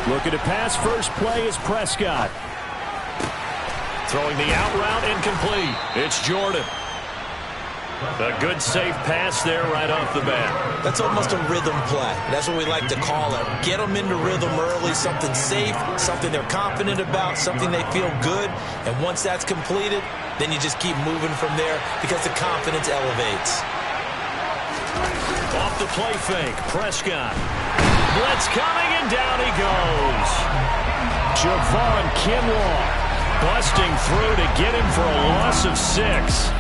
Looking to pass first play is Prescott. Throwing the out route incomplete. It's Jordan. A good safe pass there right off the bat. That's almost a rhythm play. That's what we like to call it. Get them into rhythm early, something safe, something they're confident about, something they feel good. And once that's completed, then you just keep moving from there because the confidence elevates. Off the play fake, Prescott. Blitz coming, and down he goes. Javon Kinlaw busting through to get him for a loss of 6.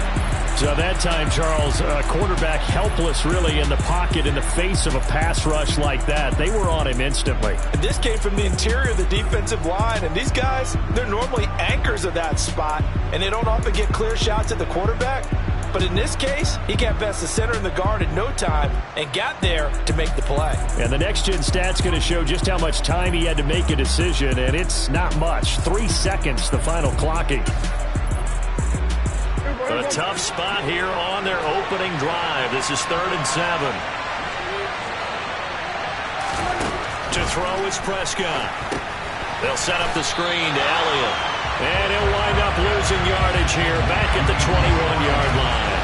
So that time, Charles, quarterback helpless really in the pocket in the face of a pass rush like that. They were on him instantly. And this came from the interior of the defensive line. And these guys, they're normally anchors of that spot. And they don't often get clear shots at the quarterback. But in this case, he got past the center and the guard in no time and got there to make the play. And the next-gen stat's going to show just how much time he had to make a decision, and it's not much. 3 seconds, the final clocking. A tough spot here on their opening drive. This is 3rd and 7. To throw is Prescott. They'll set up the screen to Elliott. And he'll wind up losing yardage here back at the 21-yard line.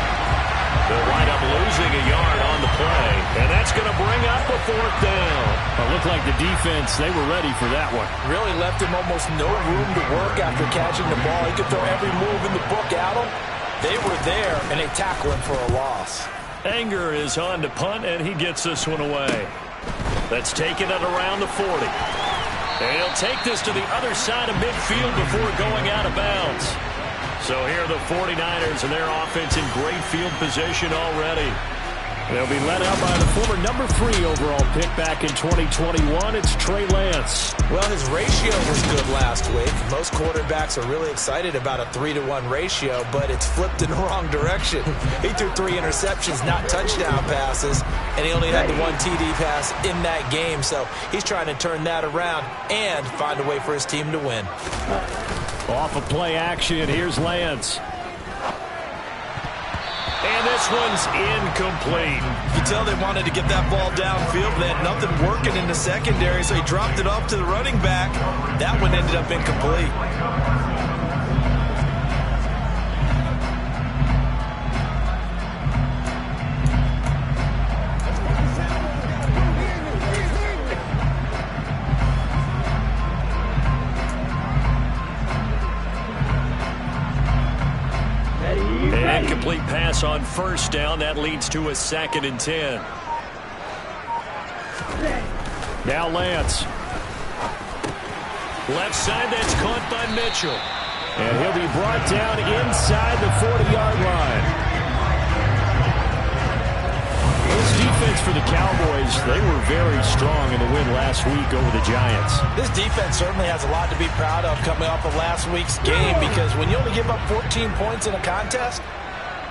They'll wind up losing a yard on the play. And that's going to bring up a 4th down. It looked like the defense, they were ready for that one. Really left him almost no room to work after catching the ball. He could throw every move in the book at him. They were there, and they tackle him for a loss. Anger is on to punt, and he gets this one away. That's taken at around the 40. And he'll take this to the other side of midfield before going out of bounds. So here are the 49ers and their offense in great field position already. They'll be led out by the former number 3 overall pick back in 2021. It's Trey Lance. Well, his ratio was good last week. Most quarterbacks are really excited about a 3-to-1 ratio, but it's flipped in the wrong direction. He threw 3 interceptions, not touchdown passes, and he only had the 1 TD pass in that game. So he's trying to turn that around and find a way for his team to win. Off of play action, here's Lance. And this one's incomplete. You can tell they wanted to get that ball downfield, but they had nothing working in the secondary, so he dropped it off to the running back. That one ended up incomplete. Incomplete pass on 1st down. That leads to a 2nd and 10. Now Lance. Left side, that's caught by Mitchell. And he'll be brought down inside the 40-yard line. This defense for the Cowboys, they were very strong in the win last week over the Giants. This defense certainly has a lot to be proud of coming off of last week's game, because when you only give up 14 points in a contest,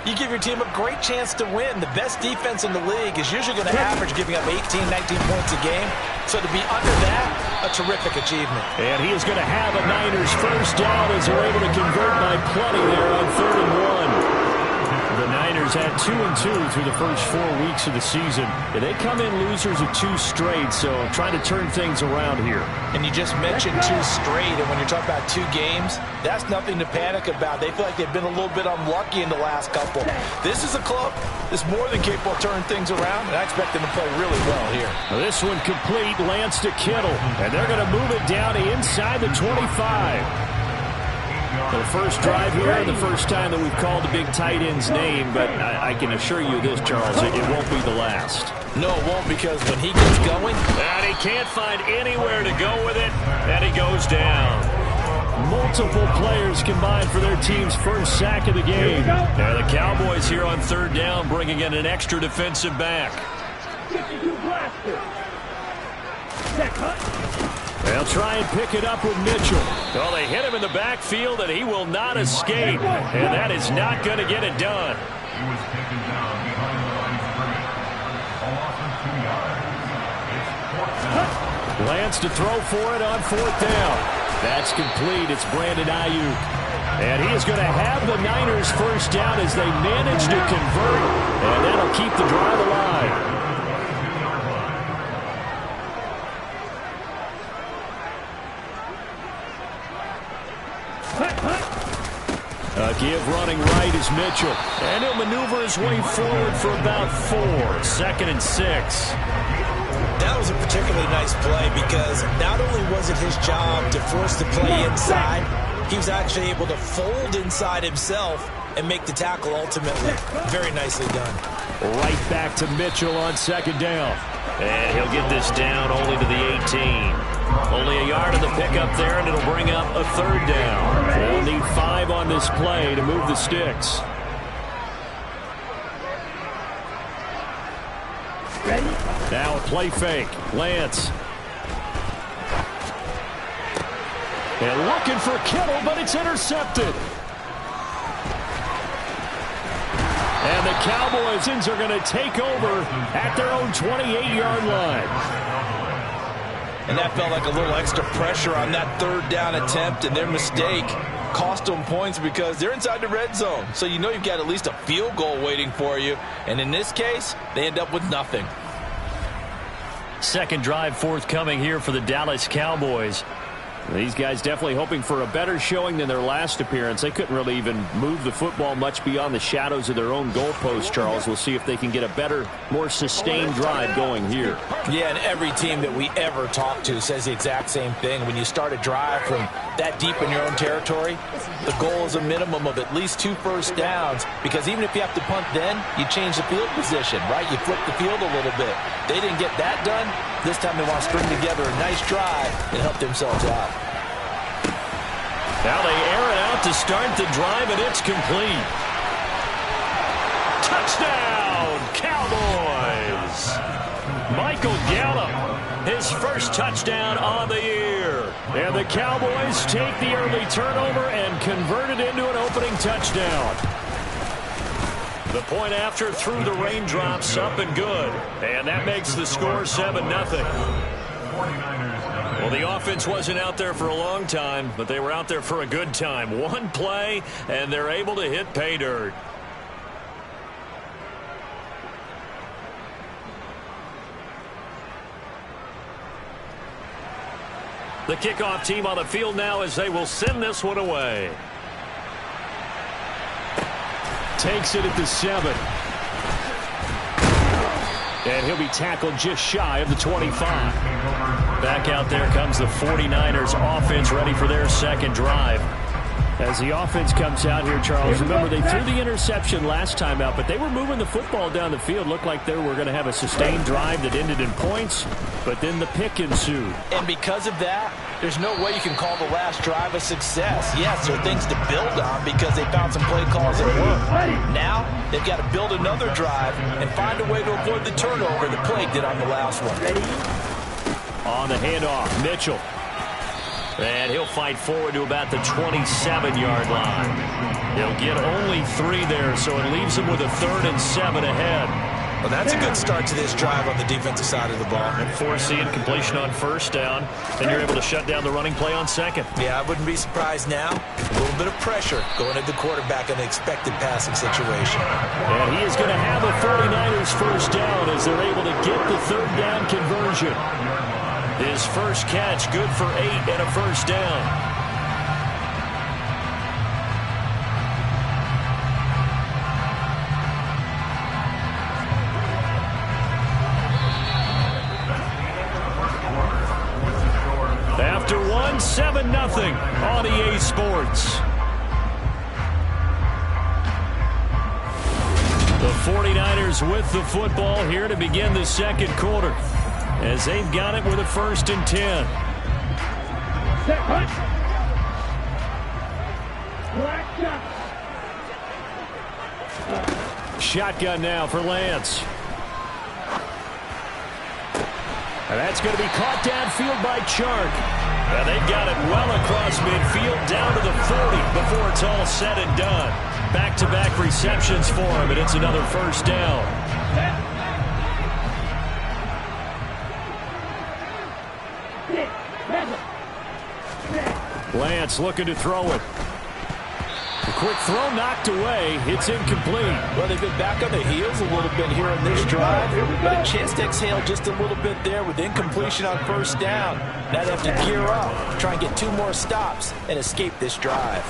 you give your team a great chance to win. The best defense in the league is usually going to average giving up 18, 19 points a game. So to be under that, a terrific achievement. And he is going to have a Niners 1st down as they're able to convert by plenty there on 3rd and 1. The Niners had 2-2 through the first 4 weeks of the season. And they come in losers of 2 straight, so trying to turn things around here. And you just mentioned 2 straight, and when you're talking about 2 games, that's nothing to panic about. They feel like they've been a little bit unlucky in the last couple. This is a club that's more than capable of turning things around, and I expect them to play really well here. This one complete, Lance to Kittle, and they're going to move it down to inside the 25. The first drive here, the first time that we've called the big tight end's name, but I can assure you this, Charles, it won't be the last. No, it won't, because when he gets going, and he can't find anywhere to go with it, and he goes down. Multiple players combined for their team's first sack of the game. Now the Cowboys here on 3rd down, bringing in an extra defensive back. They'll try and pick it up with Mitchell. Well, they hit him in the backfield, and he will not escape. And that is not going to get it done. He was taken down behind the line of scrimmage. A loss of 2 yards. It's 4th down. Lance to throw for it on 4th down. That's complete. It's Brandon Ayuk. And he is going to have the Niners 1st down as they manage to convert. And that'll keep the drive alive. give running right is Mitchell. And he'll maneuver his way forward for about 4. 2nd and 6. That was a particularly nice play because not only was it his job to force the play inside, he was actually able to fold inside himself and make the tackle ultimately. Very nicely done. Right back to Mitchell on 2nd down. And he'll get this down only to the 18. Only a yard of the pickup there, and it'll bring up a 3rd down. They'll need 5 on this play to move the sticks. Now a play fake. Lance. And looking for Kittle, but it's intercepted. And the Cowboys are going to take over at their own 28-yard line. And that felt like a little extra pressure on that 3rd down attempt, and their mistake cost them points because they're inside the red zone. So you know you've got at least a field goal waiting for you. And in this case, they end up with nothing. Second drive forthcoming here for the Dallas Cowboys. These guys definitely hoping for a better showing than their last appearance. They couldn't really even move the football much beyond the shadows of their own goalpost, Charles. We'll see if they can get a better, more sustained drive going here. Yeah, and every team that we ever talk to says the exact same thing. When you start a drive from that deep in your own territory, the goal is a minimum of at least 2 first downs, because even if you have to punt then, you change the field position, right? You flip the field a little bit. They didn't get that done. This time they want to string together a nice drive and help themselves out. Now they air it out to start the drive, and it's complete. Touchdown, Cowboys! Michael Gallup, his first touchdown on the year. And the Cowboys take the early turnover and convert it into an opening touchdown. The point after through the raindrops, up and good. And that makes the score 7-0. Well, the offense wasn't out there for a long time, but they were out there for a good time. One play, and they're able to hit pay dirt. The kickoff team on the field now as they will send this one away. Takes it at the 7. And he'll be tackled just shy of the 25. Back out there comes the 49ers offense, ready for their second drive. As the offense comes out here, Charles, remember they threw the interception last time out, but they were moving the football down the field. Looked like they were going to have a sustained drive that ended in points, but then the pick ensued. And because of that, there's no way you can call the last drive a success. Yes, there are things to build on because they found some play calls that work. Now, they've got to build another drive and find a way to avoid the turnover that plagued it on the last one. On the handoff, Mitchell. And he'll fight forward to about the 27-yard line. He'll get only 3 there, so it leaves him with a 3rd and 7 ahead. Well, that's a good start to this drive on the defensive side of the ball. And forcing completion on first down, and you're able to shut down the running play on second. Yeah, I wouldn't be surprised now. A little bit of pressure going at the quarterback in an expected passing situation. And he is going to have a 49ers first down as they're able to get the 3rd down conversion. His first catch, good for 8 and a first down. After 7-0 on EA Sports. The 49ers with the football here to begin the second quarter, as they've got it with a 1st and 10. Shotgun now for Lance. And that's going to be caught downfield by Chark. And they've got it well across midfield down to the 40 before it's all said and done. Back-to-back receptions for him, and it's another first down. Lance looking to throw it. The quick throw knocked away. It's incomplete. Well, they've been back on the heels a little bit here in this drive, but a chance to exhale just a little bit there with incompletion on first down. Now they have to gear up, try and get 2 more stops, and escape this drive.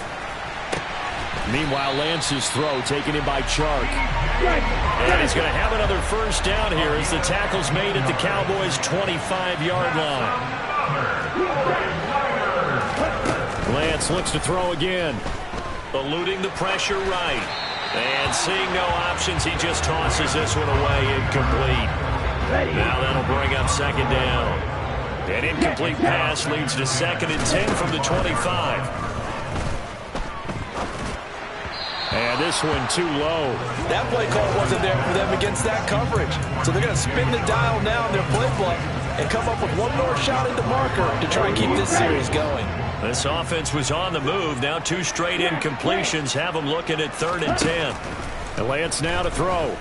Meanwhile, Lance's throw taken in by Chark. And he's going to have another first down here as the tackle's made at the Cowboys' 25-yard line. Lance looks to throw again. Eluding the pressure right. And seeing no options, he just tosses this one away, incomplete. Now that'll bring up second down. An incomplete pass leads to 2nd and 10 from the 25. And this one too low. That play call wasn't there for them against that coverage. So they're going to spin the dial now in their playbook and come up with one more shot at the marker to try and keep this series going. This offense was on the move. Now 2 straight incompletions have them looking at 3rd and 10. And Lance now to throw.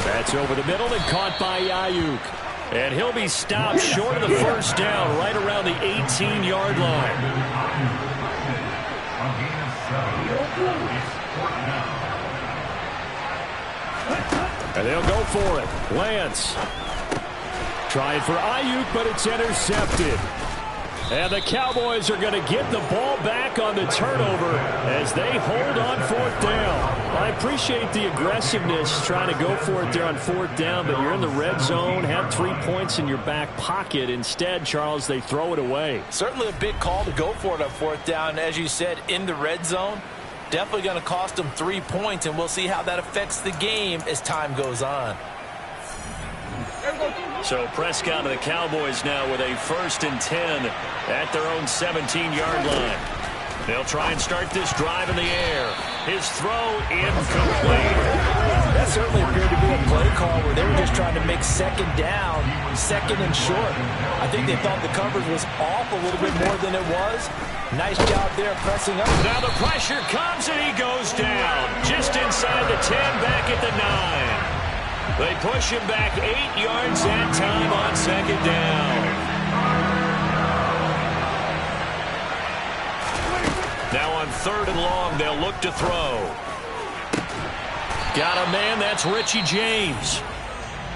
That's over the middle and caught by Ayuk. And he'll be stopped short of the first down right around the 18-yard line. And they'll go for it. Lance trying for Ayuk, but it's intercepted. And the Cowboys are going to get the ball back on the turnover as they hold on 4th down. I appreciate the aggressiveness trying to go for it there on 4th down, but you're in the red zone, have 3 points in your back pocket. Instead, Charles, they throw it away. Certainly a big call to go for it on 4th down. As you said, in the red zone, definitely going to cost them 3 points, and we'll see how that affects the game as time goes on. So Prescott and the Cowboys now with a 1st and 10 at their own 17-yard line. They'll try and start this drive in the air. His throw incomplete. That certainly appeared to be a play call where they were just trying to make 2nd down, 2nd and short. I think they thought the coverage was off a little bit more than it was. Nice job there pressing up. Now the pressure comes and he goes down. Just inside the 10, back at the 9. They push him back 8 yards that time on 2nd down. Now on 3rd and long, they'll look to throw. Got a man, that's Richie James.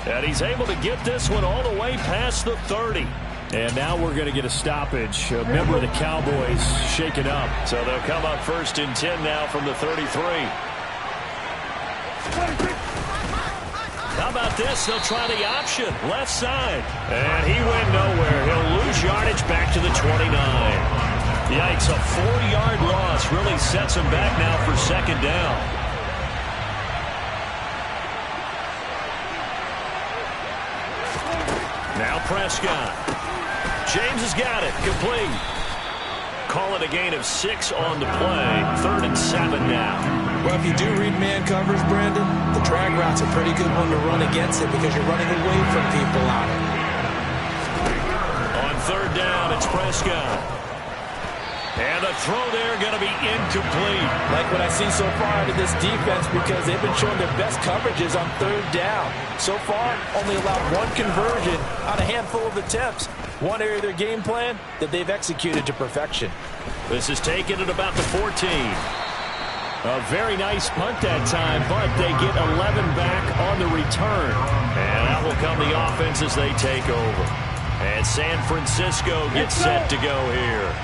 And he's able to get this one all the way past the 30. And now we're going to get a stoppage. A member of the Cowboys shaken up. So they'll come up 1st and 10 now from the 33. How about this? They'll try the option. Left side. And he went nowhere. He'll lose yardage back to the 29. Yikes, a 4-yard loss really sets him back now for 2nd down. Now Prescott. James has got it. Complete. Call it a gain of 6 on the play. 3rd and 7 now. Well, if you do read man covers, Brandon, the drag route's a pretty good one to run against it because you're running away from people out. On 3rd down, it's Prescott. And the throw there going to be incomplete. Like what I see so far out of this defense because they've been showing their best coverages on 3rd down. So far, only allowed 1 conversion on a handful of attempts. One area of their game plan that they've executed to perfection. This is taken at about the 14. A very nice punt that time, but they get 11 back on the return. And that will come the offense as they take over. And San Francisco gets set to go here.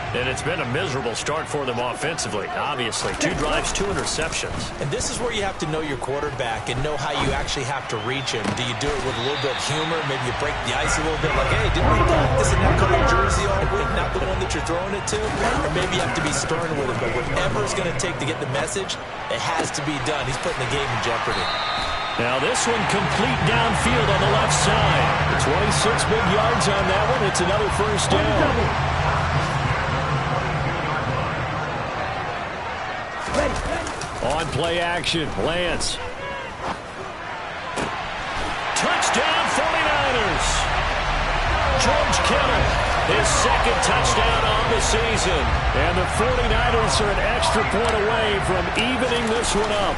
And it's been a miserable start for them offensively, obviously. 2 drives, 2 interceptions. And this is where you have to know your quarterback and know how you actually have to reach him. Do you do it with a little bit of humor? Maybe you break the ice a little bit like, hey, didn't we practice in that color jersey all week, not the one that you're throwing it to? Or maybe you have to be stern with it. But whatever it's going to take to get the message, it has to be done. He's putting the game in jeopardy. Now this one complete downfield on the left side. 26 big yards on that one. It's another first down. On play action, Lance. Touchdown 49ers. George Kittle, his 2nd touchdown on the season. And the 49ers are an extra point away from evening this one up.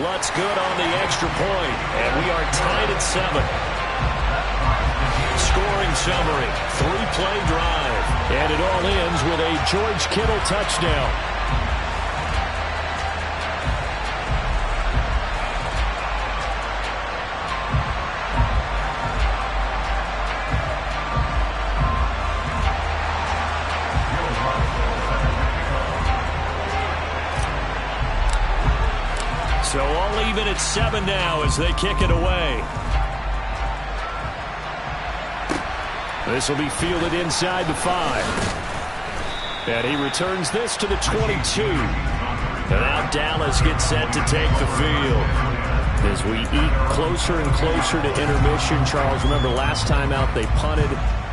Lutz good on the extra point, and we are tied at 7. Scoring summary, 3-play drive. And it all ends with a George Kittle touchdown. So all even at 7 now as they kick it away. This will be fielded inside the 5. And he returns this to the 22. And now Dallas gets set to take the field. As we eke closer and closer to intermission, Charles, remember last time out they punted.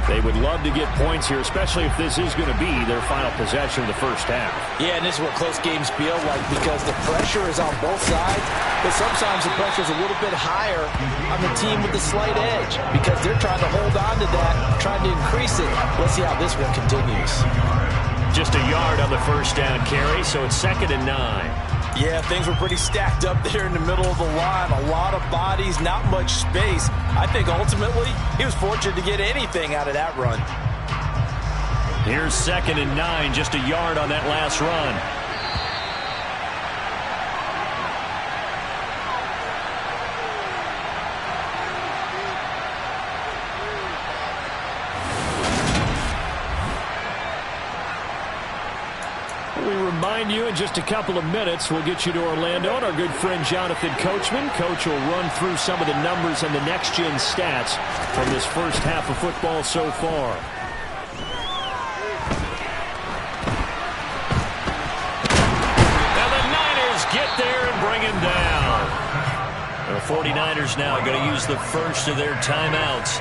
They would love to get points here, especially if this is going to be their final possession of the first half. Yeah, and this is what close games feel like because the pressure is on both sides, but sometimes the pressure is a little bit higher on the team with the slight edge because they're trying to hold on to that, trying to increase it. Let's see how this one continues. Just a yard on the first down carry, so it's 2nd and 9. Yeah, things were pretty stacked up there in the middle of the line. A lot of bodies, not much space. I think ultimately he was fortunate to get anything out of that run. Here's 2nd and 9, just a yard on that last run. Remind you in just a couple of minutes we'll get you to Orlando and our good friend Jonathan Coachman. Coach will run through some of the numbers and the next-gen stats from this first half of football so far. Now the Niners get there and bring him down. The 49ers now are going to use the first of their timeouts.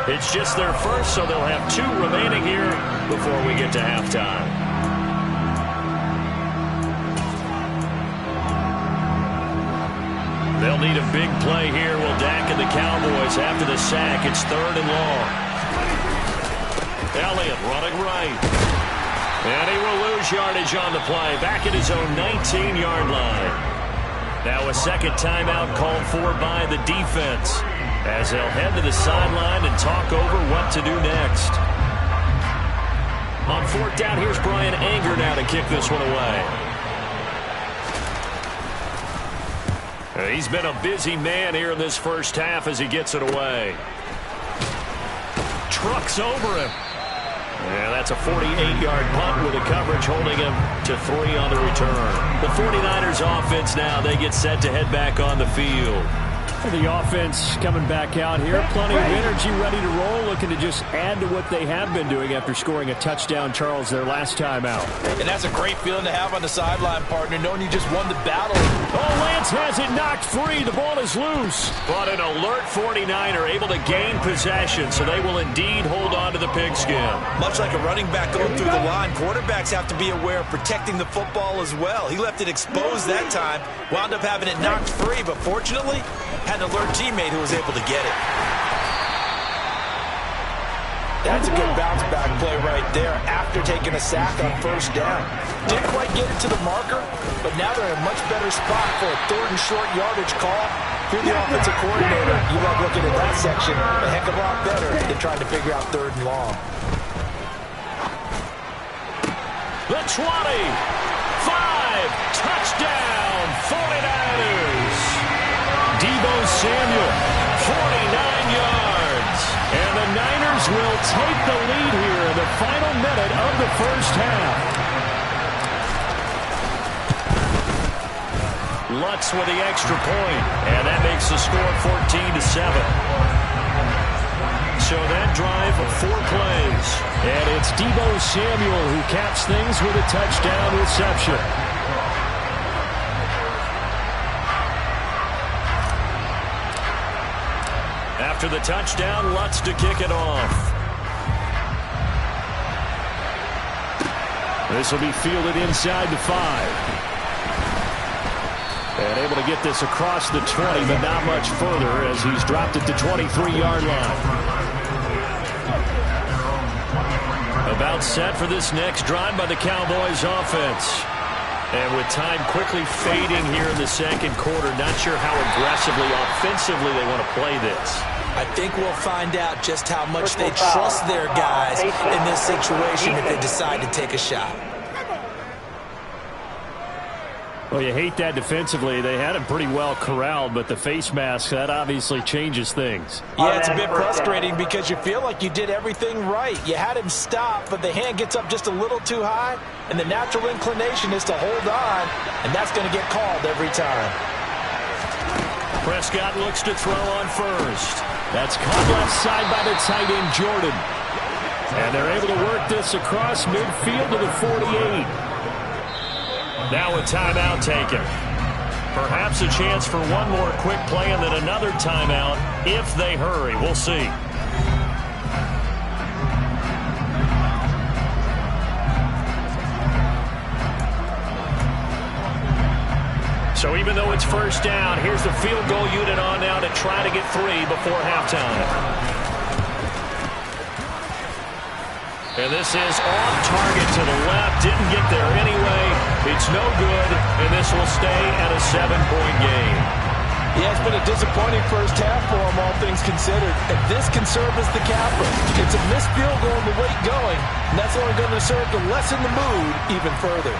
It's just their first, so they'll have 2 remaining here before we get to halftime. They'll need a big play here. Will Dak and the Cowboys after the sack. It's 3rd and long. Elliott running right. And he will lose yardage on the play. Back at his own 19-yard line. Now a second timeout called for by the defense as they'll head to the sideline and talk over what to do next. On 4th down, here's Brian Anger now to kick this one away. He's been a busy man here in this first half as he gets it away. Trucks over him. Yeah, that's a 48-yard punt with a coverage holding him to 3 on the return. The 49ers offense now, they get set to head back on the field. The offense coming back out here. Plenty of energy, ready to roll, looking to just add to what they have been doing after scoring a touchdown, Charles, their last time out. And that's a great feeling to have on the sideline, partner, knowing you just won the battle. Oh, Lance has it knocked free. The ball is loose. But an alert 49er able to gain possession, so they will indeed hold on to the pigskin. Much like a running back going through the line, quarterbacks have to be aware of protecting the football as well. He left it exposed that time, wound up having it knocked free, but fortunately, had an alert teammate who was able to get it. That's a good bounce back play right there after taking a sack on first down. Didn't quite get it to the marker, but now they're in a much better spot for a 3rd and short yardage call. Through the offensive coordinator, you like looking at that section a heck of a lot better than trying to figure out 3rd and long. The 20, 5, touchdown, 49ers. Deebo Samuel, 49 yards. And the Niners will take the lead here in the final minute of the first half. Lutz with the extra point, and that makes the score 14-7. So that drive of 4 plays. And it's Deebo Samuel who caps things with a touchdown reception. After the touchdown, Lutz to kick it off. This will be fielded inside the 5. And able to get this across the 20, but not much further as he's dropped it to 23-yard line. About set for this next drive by the Cowboys offense. And with time quickly fading here in the second quarter, not sure how aggressively, offensively they want to play this. I think we'll find out just how much they trust their guys in this situation if they decide to take a shot. Well, you hate that defensively. They had him pretty well corralled, but the face mask, that obviously changes things. Yeah, it's a bit frustrating because you feel like you did everything right. You had him stop, but the hand gets up just a little too high, and the natural inclination is to hold on, and that's going to get called every time. Prescott looks to throw on first. That's caught left side by the tight end, Jordan. And they're able to work this across midfield to the 48. Now a timeout taken. Perhaps a chance for one more quick play and then another timeout if they hurry. We'll see. So even though it's first down, here's the field goal unit on now to try to get 3 before halftime. And this is off target to the left. Didn't get there anyway. It's no good, and this will stay at a 7-point game. Yeah, it's been a disappointing first half for them, all things considered. And this can serve as the capper. It's a missed field goal and the weight going, and that's only going to serve to lessen the mood even further.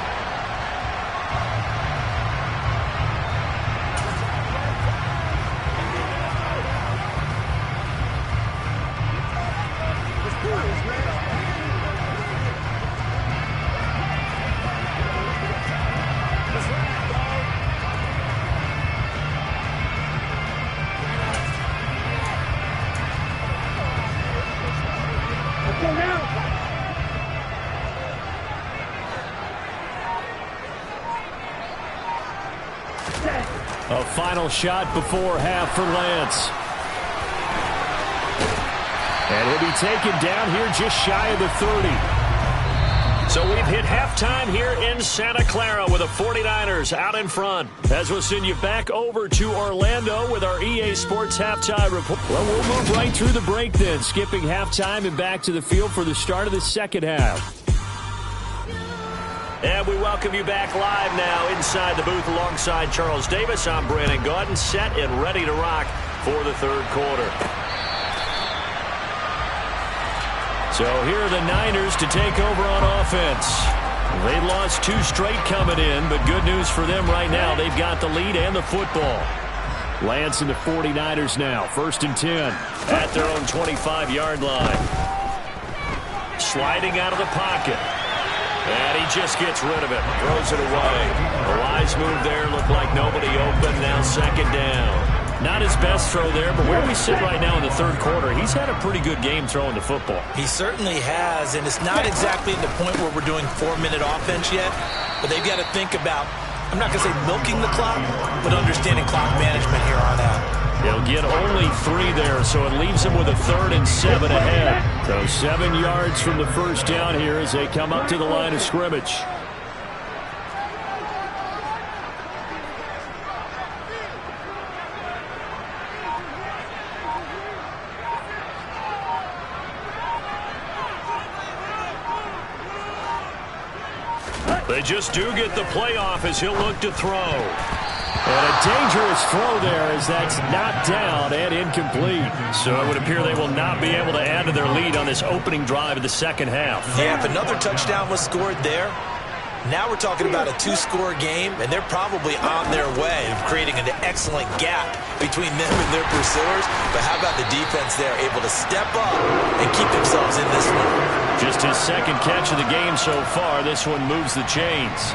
A final shot before half for Lance. And he'll be taken down here just shy of the 30. So we've hit halftime here in Santa Clara with the 49ers out in front. As we'll send you back over to Orlando with our EA Sports Halftime Report. Well, we'll move right through the break then, skipping halftime and back to the field for the start of the second half. And we welcome you back live now inside the booth alongside Charles Davis. I'm Brandon Gaudin, set and ready to rock for the third quarter. So here are the Niners to take over on offense. They lost 2 straight coming in, but good news for them right now. They've got the lead and the football. Lance and the 49ers now, 1st and 10 at their own 25-yard line. Sliding out of the pocket. And he just gets rid of it, throws it away. A wise move there, looked like nobody open, now 2nd down. Not his best throw there, but where we sit right now in the third quarter, he's had a pretty good game throwing the football. He certainly has, and it's not exactly at the point where we're doing 4-minute offense yet, but they've got to think about, I'm not going to say milking the clock, but understanding clock management here on out. They'll get only 3 there, so it leaves them with a 3rd and 7 ahead. So 7 yards from the first down here as they come up to the line of scrimmage. They just do get the playoff as he'll look to throw. And a dangerous throw there as that's knocked down and incomplete. So it would appear they will not be able to add to their lead on this opening drive of the second half. Yeah, if another touchdown was scored there, now we're talking about a 2-score game, and they're probably on their way of creating an excellent gap between them and their pursuers. But how about the defense there, able to step up and keep themselves in this one? Just his 2nd catch of the game so far. This one moves the chains.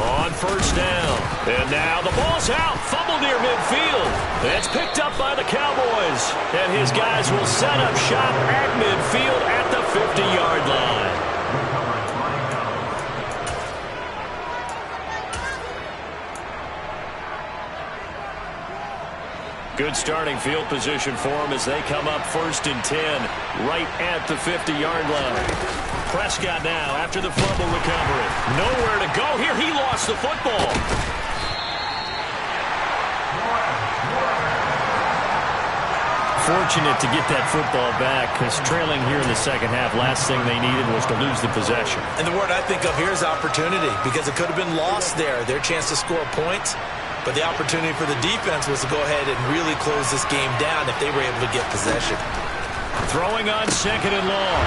On first down. And now the ball's out. Fumble near midfield. It's picked up by the Cowboys. And his guys will set up shop at midfield at the 50-yard line. Good starting field position for them as they come up 1st and 10 right at the 50-yard line. Prescott now after the fumble recovery. Nowhere to go here. He lost the football. Fortunate to get that football back because trailing here in the second half, last thing they needed was to lose the possession. And the word I think of here is opportunity because it could have been lost there. Their chance to score points. But the opportunity for the defense was to go ahead and really close this game down if they were able to get possession. Throwing on 2nd and long.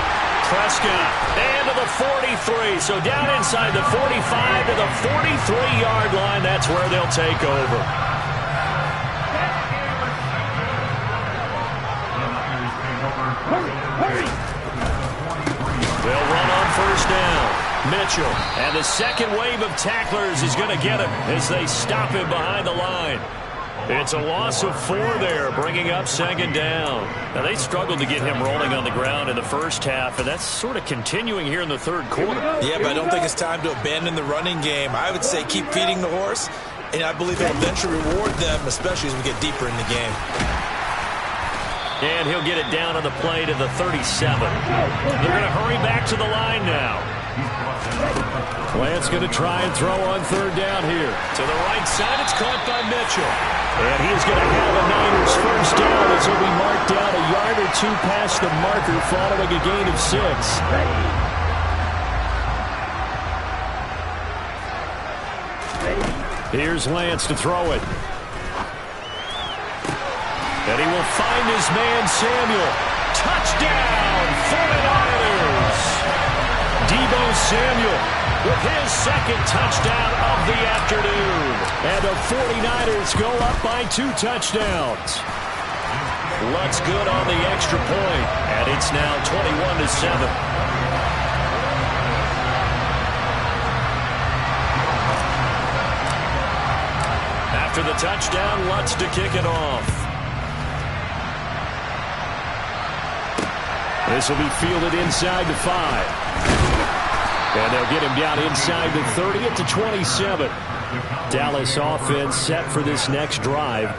Prescott, and to the 43. So down inside the 45 to the 43-yard line. That's where they'll take over. They'll run on first down. Mitchell, and the second wave of tacklers is going to get him as they stop him behind the line. It's a loss of 4 there, bringing up second down. Now, they struggled to get him rolling on the ground in the first half, and that's sort of continuing here in the third quarter. Yeah, but I don't think it's time to abandon the running game. I would say keep feeding the horse, and I believe it'll eventually reward them, especially as we get deeper in the game. And he'll get it down on the play to the 37. They're going to hurry back to the line now. Lance going to try and throw on third down here. To the right side, it's caught by Mitchell. And he is going to have a Niners first down as he'll be marked down a yard or 2 past the marker following a gain of 6. Here's Lance to throw it. And he will find his man Samuel. Touchdown, 49ers! Deebo Samuel with his second touchdown of the afternoon. And the 49ers go up by 2 touchdowns. Lutz good on the extra point. And it's now 21-7. After the touchdown, Lutz to kick it off. This will be fielded inside the 5. And they'll get him down inside the 30 at the 27. Dallas offense set for this next drive.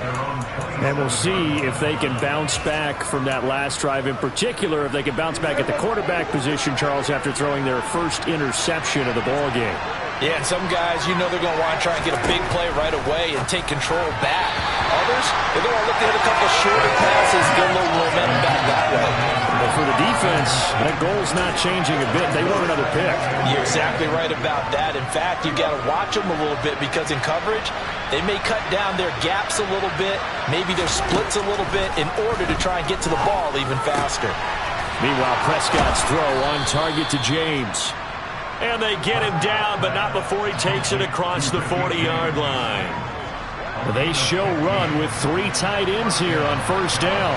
And we'll see if they can bounce back from that last drive. In particular, if they can bounce back at the quarterback position, Charles, after throwing their first interception of the ball game. Yeah, and some guys, you know they're going to want to try and get a big play right away and take control back. Others, they're going to look to hit a couple shorter passes, get a little momentum back that way. But for the defense, that goal's not changing a bit. They want another pick. You're exactly right about that. In fact, you've got to watch them a little bit because in coverage, they may cut down their gaps a little bit, maybe their splits a little bit in order to try and get to the ball even faster. Meanwhile, Prescott's throw on target to James. And they get him down, but not before he takes it across the 40-yard line. They show run with 3 tight ends here on first down.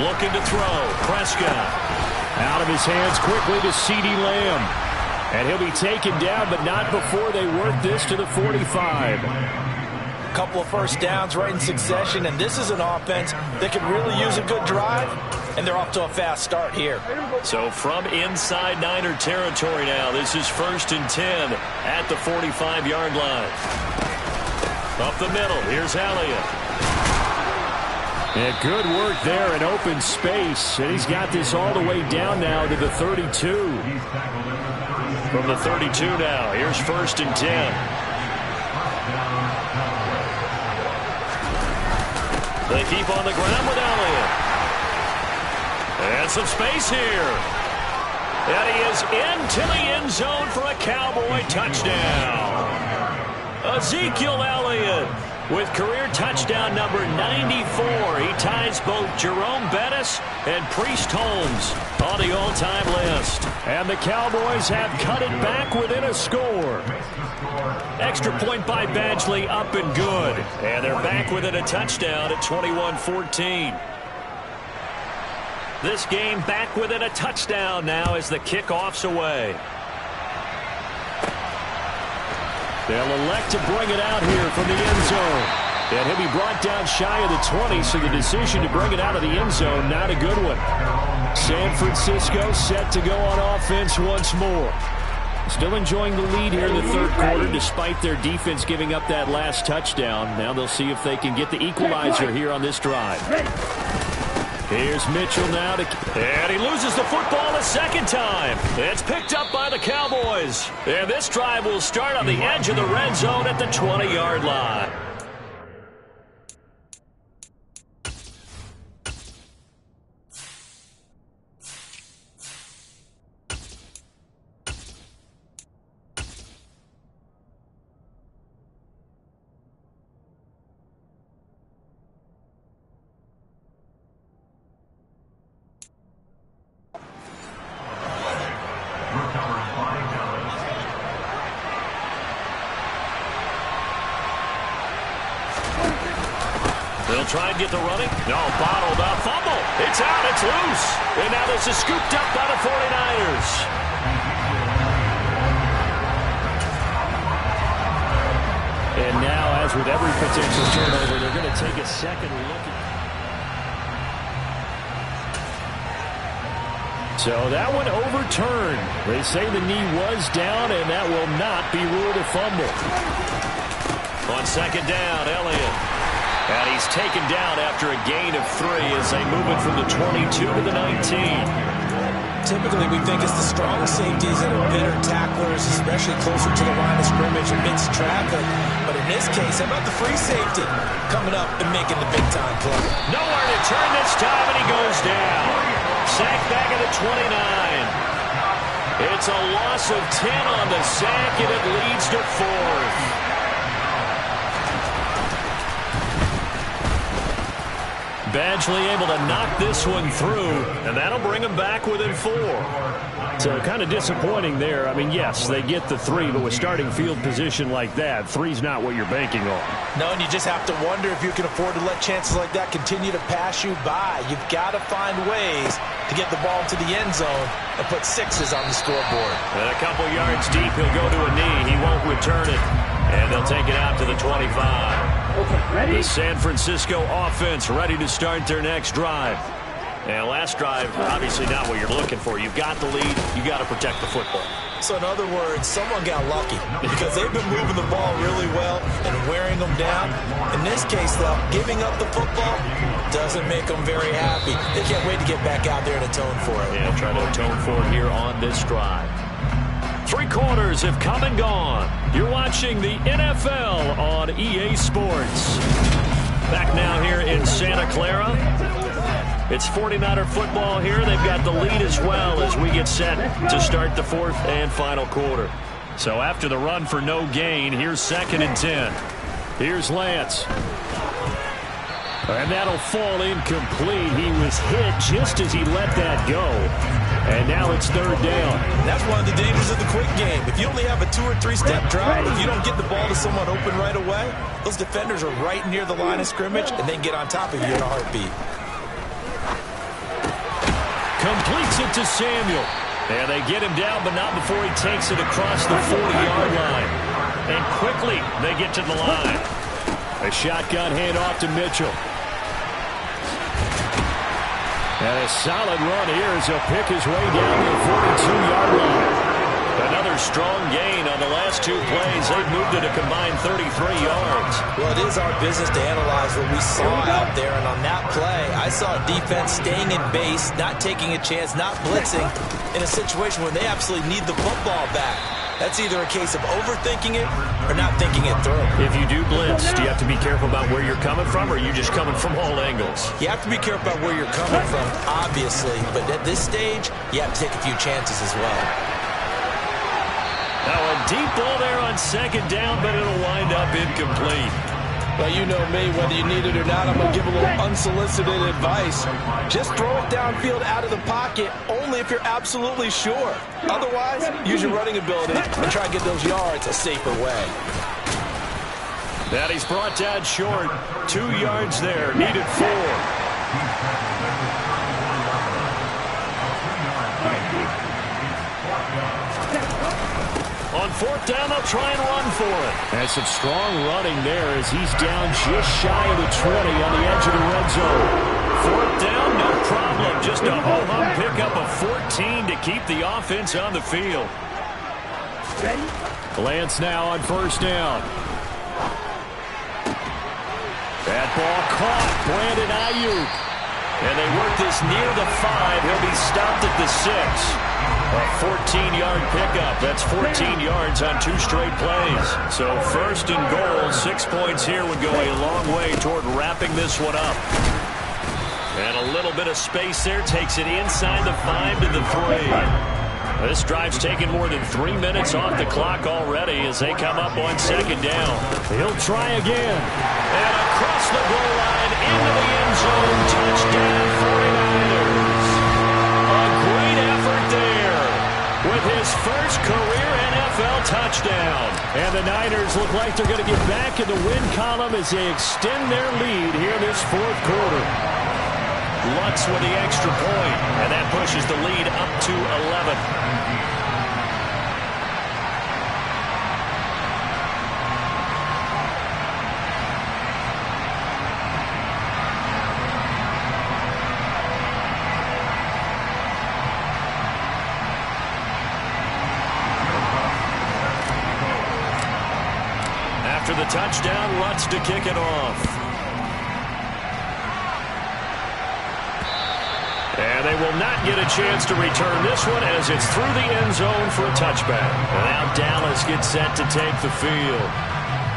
Looking to throw. Prescott. Out of his hands quickly to CeeDee Lamb. And he'll be taken down, but not before they work this to the 45. Couple of first downs right in succession, and this is an offense that could really use a good drive, and they're off to a fast start here. So from inside Niner territory now, this is 1st and 10 at the 45-yard line. Up the middle, here's Elliott. Yeah, good work there in open space, and he's got this all the way down now to the 32. From the 32 now, here's 1st and 10. They keep on the ground with Elliott. And some space here. And he is into the end zone for a Cowboy touchdown. Ezekiel Elliott with career touchdown number 94. He ties both Jerome Bettis and Priest Holmes on the all-time list. And the Cowboys have cut it back within a score. Extra point by Badgley, up and good. And they're back within a touchdown at 21-14. This game back within a touchdown now as the kickoff's away. They'll elect to bring it out here from the end zone. And he'll be brought down shy of the 20, so the decision to bring it out of the end zone, not a good one. San Francisco set to go on offense once more. Still enjoying the lead here in the third quarter despite their defense giving up that last touchdown. Now they'll see if they can get the equalizer here on this drive. Here's Mitchell now, and he loses the football a second time. It's picked up by the Cowboys. And this drive will start on the edge of the red zone at the 20-yard line. try and get the running. No, bottled up. Fumble. It's out. It's loose. And now this is scooped up by the 49ers. And now, as with every potential turnover, they're going to take a second look at. So that one overturned. They say the knee was down, and that will not be ruled a fumble. On second down, Elliott. And he's taken down after a gain of 3 as they move it from the 22 to the 19. Typically, we think it's the strong safeties that are bitter tacklers, especially closer to the line of scrimmage amidst traffic. But in this case, how about the free safety coming up and making the big-time play? Nowhere to turn this time, and he goes down. Sack back at the 29. It's a loss of 10 on the sack, and it leads to 4th. Badgley able to knock this one through, and that'll bring them back within 4. So kind of disappointing there. I mean, yes, they get the 3, but with starting field position like that, 3's not what you're banking on. No, and you just have to wonder if you can afford to let chances like that continue to pass you by. You've got to find ways to get the ball to the end zone and put 6s on the scoreboard. And a couple yards deep, he'll go to a knee. He won't return it, and they'll take it out to the 25. Okay, ready? The San Francisco offense ready to start their next drive. And last drive, obviously not what you're looking for. You've got the lead. You got to protect the football. So in other words, someone got lucky because they've been moving the ball really well and wearing them down. In this case, though, giving up the football doesn't make them very happy. They can't wait to get back out there and atone for it. Yeah, try to atone for it here on this drive. 3 quarters have come and gone. You're watching the NFL on EA Sports. Back now here in Santa Clara. It's 49er football here. They've got the lead as well as we get set to start the 4th and final quarter. So after the run for no gain, here's 2nd and 10. Here's Lance. And that'll fall incomplete. He was hit just as he let that go. And now it's 3rd down. That's one of the dangers of the quick game. If you only have a 2 or 3 step drop, if you don't get the ball to someone open right away, those defenders are right near the line of scrimmage and they can get on top of you in a heartbeat. Completes it to Samuel. And they get him down, but not before he takes it across the 40-yard line. And quickly, they get to the line. A shotgun handoff to Mitchell. And a solid run here as he'll pick his way down to the 42-yard line. Another strong gain on the last 2 plays. They've moved it a combined 33 yards. Well, it is our business to analyze what we saw out there. And on that play, I saw a defense staying in base, not taking a chance, not blitzing, in a situation where they absolutely need the football back. That's either a case of overthinking it or not thinking it through. If you do blitz, do you have to be careful about where you're coming from, or are you just coming from all angles? You have to be careful about where you're coming from, obviously. But at this stage, you have to take a few chances as well. Now a deep ball there on 2nd down, but it'll wind up incomplete. Well, you know me, whether you need it or not, I'm going to give a little unsolicited advice. Just throw it downfield out of the pocket, only if you're absolutely sure. Otherwise, use your running ability and try to get those yards a safer way. That he's brought down short. 2 yards there, needed 4. On 4th down, they'll try and run for it. And some strong running there as he's down just shy of the 20 on the edge of the red zone. 4th down, no problem. Just a ho-hum pickup of 14 to keep the offense on the field. Ready? Lance now on 1st down. That ball caught. Brandon Ayuk. And they work this near the 5. He'll be stopped at the 6. A 14-yard pickup. That's 14 yards on 2 straight plays. So 1st and goal, 6 points here would go a long way toward wrapping this one up. And a little bit of space there takes it inside the 5 to the 3. This drive's taken more than 3 minutes off the clock already as they come up on 2nd down. He'll try again. And across the goal line into the end zone. Touchdown 49ers. A great effort there with his first career NFL touchdown. And the Niners look like they're going to get back in the win column as they extend their lead here in this fourth quarter. Lutz with the extra point, and that pushes the lead up to 11. After the touchdown, Lutz to kick it off. And they will not get a chance to return this one as it's through the end zone for a touchback. And now Dallas gets set to take the field.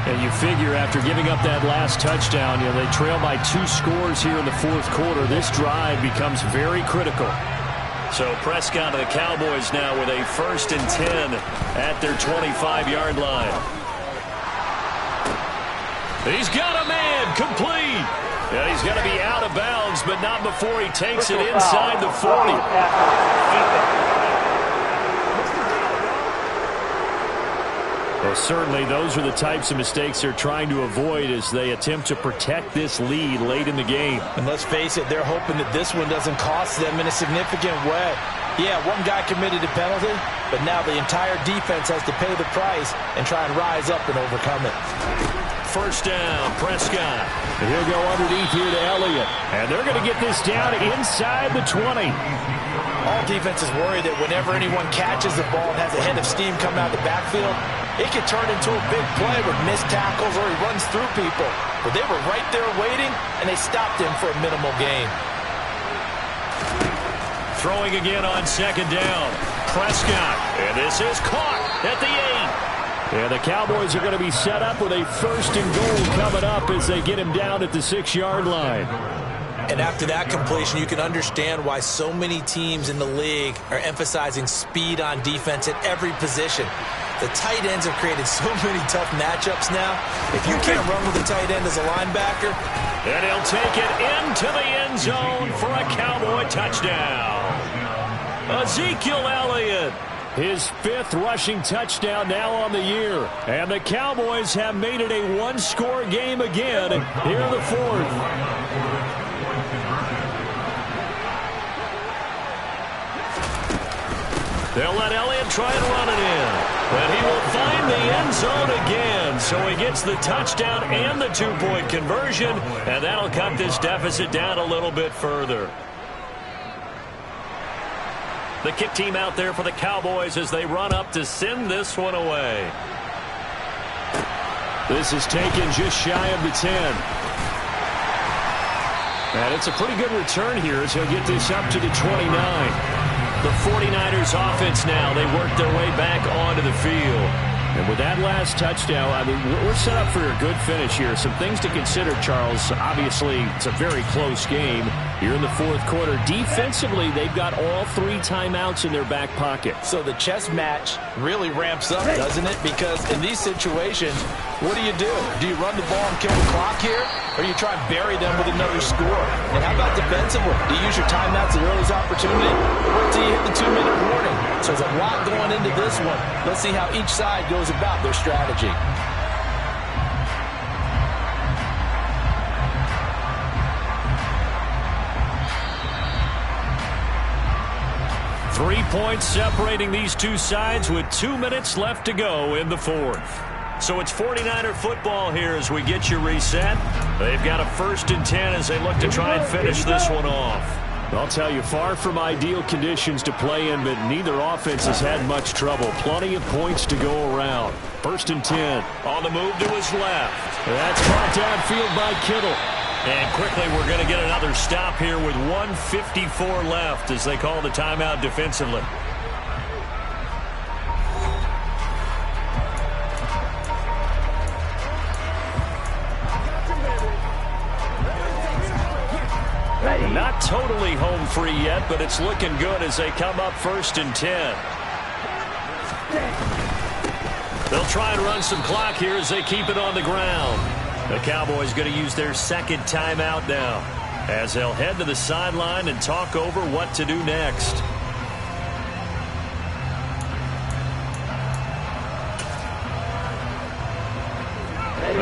And you figure after giving up that last touchdown, they trail by 2 scores here in the fourth quarter. This drive becomes very critical. So Prescott and the Cowboys now with a 1st and 10 at their 25-yard line. He's got a man, complete. And he's going to be out of bounds, but not before he takes it inside the 40. Well, certainly those are the types of mistakes they're trying to avoid as they attempt to protect this lead late in the game. And let's face it, they're hoping that this one doesn't cost them in a significant way. Yeah, one guy committed a penalty, but now the entire defense has to pay the price and try and rise up and overcome it. First down, Prescott. And he'll go underneath here to Elliott. And they're going to get this down inside the 20. All defenses worry that whenever anyone catches the ball and has a head of steam coming out of the backfield, it could turn into a big play with missed tackles or he runs through people. But they were right there waiting, and they stopped him for a minimal gain. Throwing again on second down. Prescott. And this is caught at the 8. And the Cowboys are going to be set up with a 1st and goal coming up as they get him down at the 6-yard line. And after that completion, you can understand why so many teams in the league are emphasizing speed on defense at every position. The tight ends have created so many tough matchups now. If you can't run with the tight end as a linebacker. And he'll take it into the end zone for a Cowboy touchdown. Ezekiel Elliott. His 5th rushing touchdown now on the year. And the Cowboys have made it a 1-score game again here in the 4th. They'll let Elliott try and run it in. But he will find the end zone again. So he gets the touchdown and the 2-point conversion. And that'll cut this deficit down a little bit further. The kick team out there for the Cowboys as they run up to send this one away. This is taken just shy of the 10. And it's a pretty good return here as he'll get this up to the 29. The 49ers offense now, they work their way back onto the field. And with that last touchdown, I mean, we're set up for a good finish here. Some things to consider, Charles. Obviously, it's a very close game. You're in the fourth quarter. Defensively, they've got all 3 timeouts in their back pocket. So the chess match really ramps up, doesn't it? Because in these situations, what do? Do you run the ball and kill the clock here? Or you try and bury them with another score? And how about defensively? Do you use your timeouts at the earliest opportunity? Or wait till you hit the 2-minute warning? So there's a lot going into this one. Let's see how each side goes about their strategy. Three points separating these two sides with 2 minutes left to go in the fourth. So it's 49er football here as we get you reset. They've got a 1st and 10 as they look to try and finish this one off. I'll tell you, far from ideal conditions to play in, but neither offense has had much trouble. Plenty of points to go around. 1st and 10. On the move to his left. That's caught downfield by Kittle. And quickly we're going to get another stop here with 1:54 left as they call the timeout defensively. Not totally home free yet, but it's looking good as they come up 1st and 10. They'll try and run some clock here as they keep it on the ground. The Cowboys going to use their 2nd timeout now as they'll head to the sideline and talk over what to do next.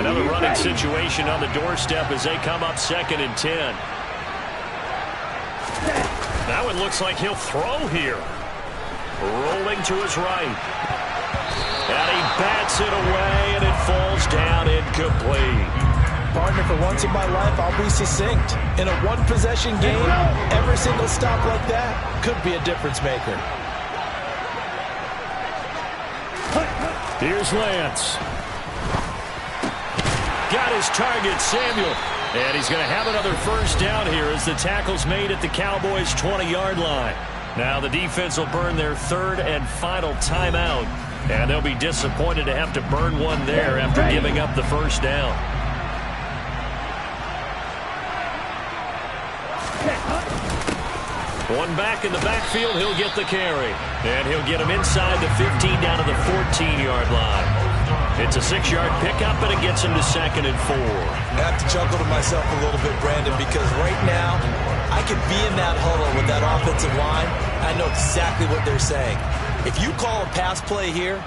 Another running situation on the doorstep as they come up 2nd and 10. Now it looks like he'll throw here. Rolling to his right. And he bats it away, and it falls down incomplete. Partner, for once in my life, I'll be succinct. In a one-possession game, every single stop like that could be a difference maker. Here's Lance. Got his target, Samuel. And he's going to have another first down here as the tackle's made at the Cowboys' 20-yard line. Now the defense will burn their 3rd and final timeout. And they'll be disappointed to have to burn one there after giving up the first down. One back in the backfield, he'll get the carry. And he'll get him inside the 15 down to the 14-yard line. It's a 6-yard pickup, and it gets him to 2nd and 4. I have to chuckle to myself a little bit, Brandon, because right now I could be in that huddle with that offensive line. I know exactly what they're saying. If you call a pass play here,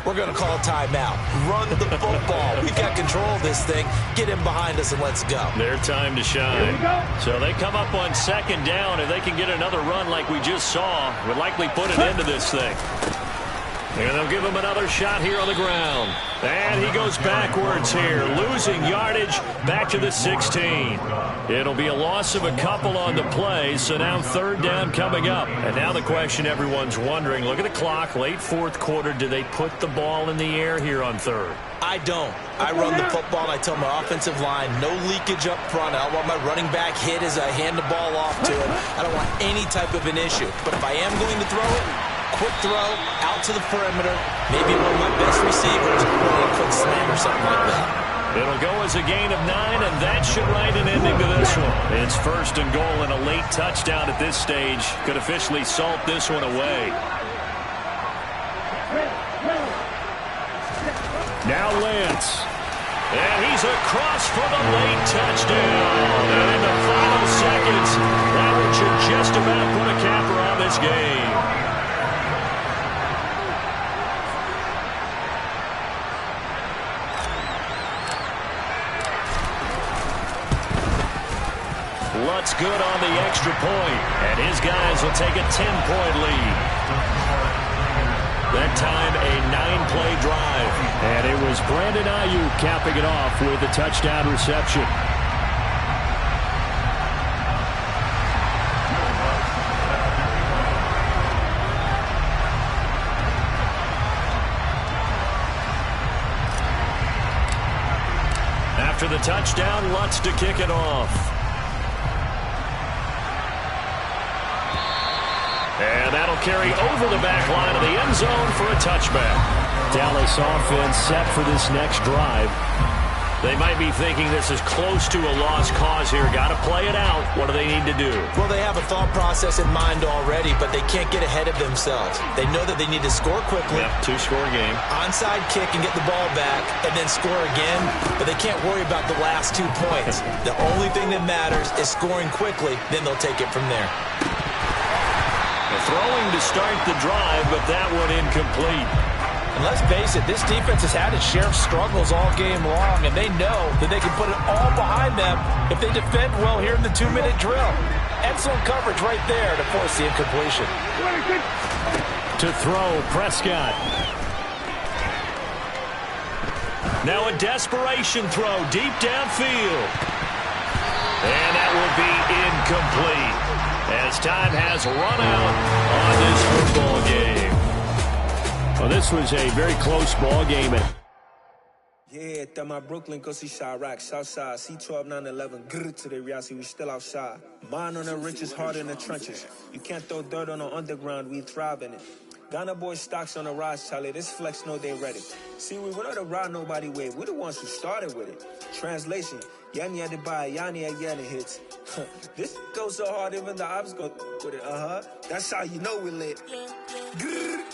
we're going to call a timeout. Run the football. We've got control of this thing. Get him behind us and let's go. Their time to shine. So they come up on 2nd down. If they can get another run like we just saw, would likely put an end to this thing. And they'll give him another shot here on the ground. And he goes backwards here, losing yardage back to the 16. It'll be a loss of a couple on the play, so now 3rd down coming up. And now the question everyone's wondering, look at the clock, late 4th quarter, do they put the ball in the air here on 3rd? I don't. I run the football, and I tell my offensive line, no leakage up front. I don't want my running back hit as I hand the ball off to him. I don't want any type of an issue. But if I am going to throw it, quick throw, out to the perimeter, maybe one of my best receivers, or a quick slam or something like that. It'll go as a gain of 9, and that should write an ending to this one. It's 1st and goal, and a late touchdown at this stage could officially salt this one away. Now Lance. And he's across for the late touchdown. And in the final seconds, that one should just about put a capper on this game. Lutz good on the extra point, and his guys will take a 10-point lead. That time, a 9-play drive, and it was Brandon Ayuk capping it off with a touchdown reception. After the touchdown, Lutz to kick it off. And that'll carry over the back line of the end zone for a touchback. Dallas offense set for this next drive. They might be thinking this is close to a lost cause here. Got to play it out. What do they need to do? Well, they have a thought process in mind already, but they can't get ahead of themselves. They know that they need to score quickly. Yep, 2-score game. Onside kick and get the ball back, and then score again. But they can't worry about the last 2 points. The only thing that matters is scoring quickly. Then they'll take it from there. Throwing to start the drive, but that one incomplete. And let's face it, this defense has had its share of struggles all game long, and they know that they can put it all behind them if they defend well here in the 2-minute drill. Excellent coverage right there to force the incompletion. To throw, Prescott. Now a desperation throw deep downfield. And that will be incomplete as time has run out on this football game. Well, this was a very close ball game. Yeah, that my Brooklyn, go see Chirac, Southside, C12, 911, grrr to the reality, we still outside. Mine on the riches, hard in the trenches. You can't throw dirt on the underground, we thrive in it. Ghana boys stocks on the rise, Charlie, this flex know they ready. See, we were not to ride nobody way, we're the ones who started with it. Translation, Yanni had to buy, Yanni had Yanni hits. This goes so hard, even the ops go with it, That's how you know we lit. Grrr,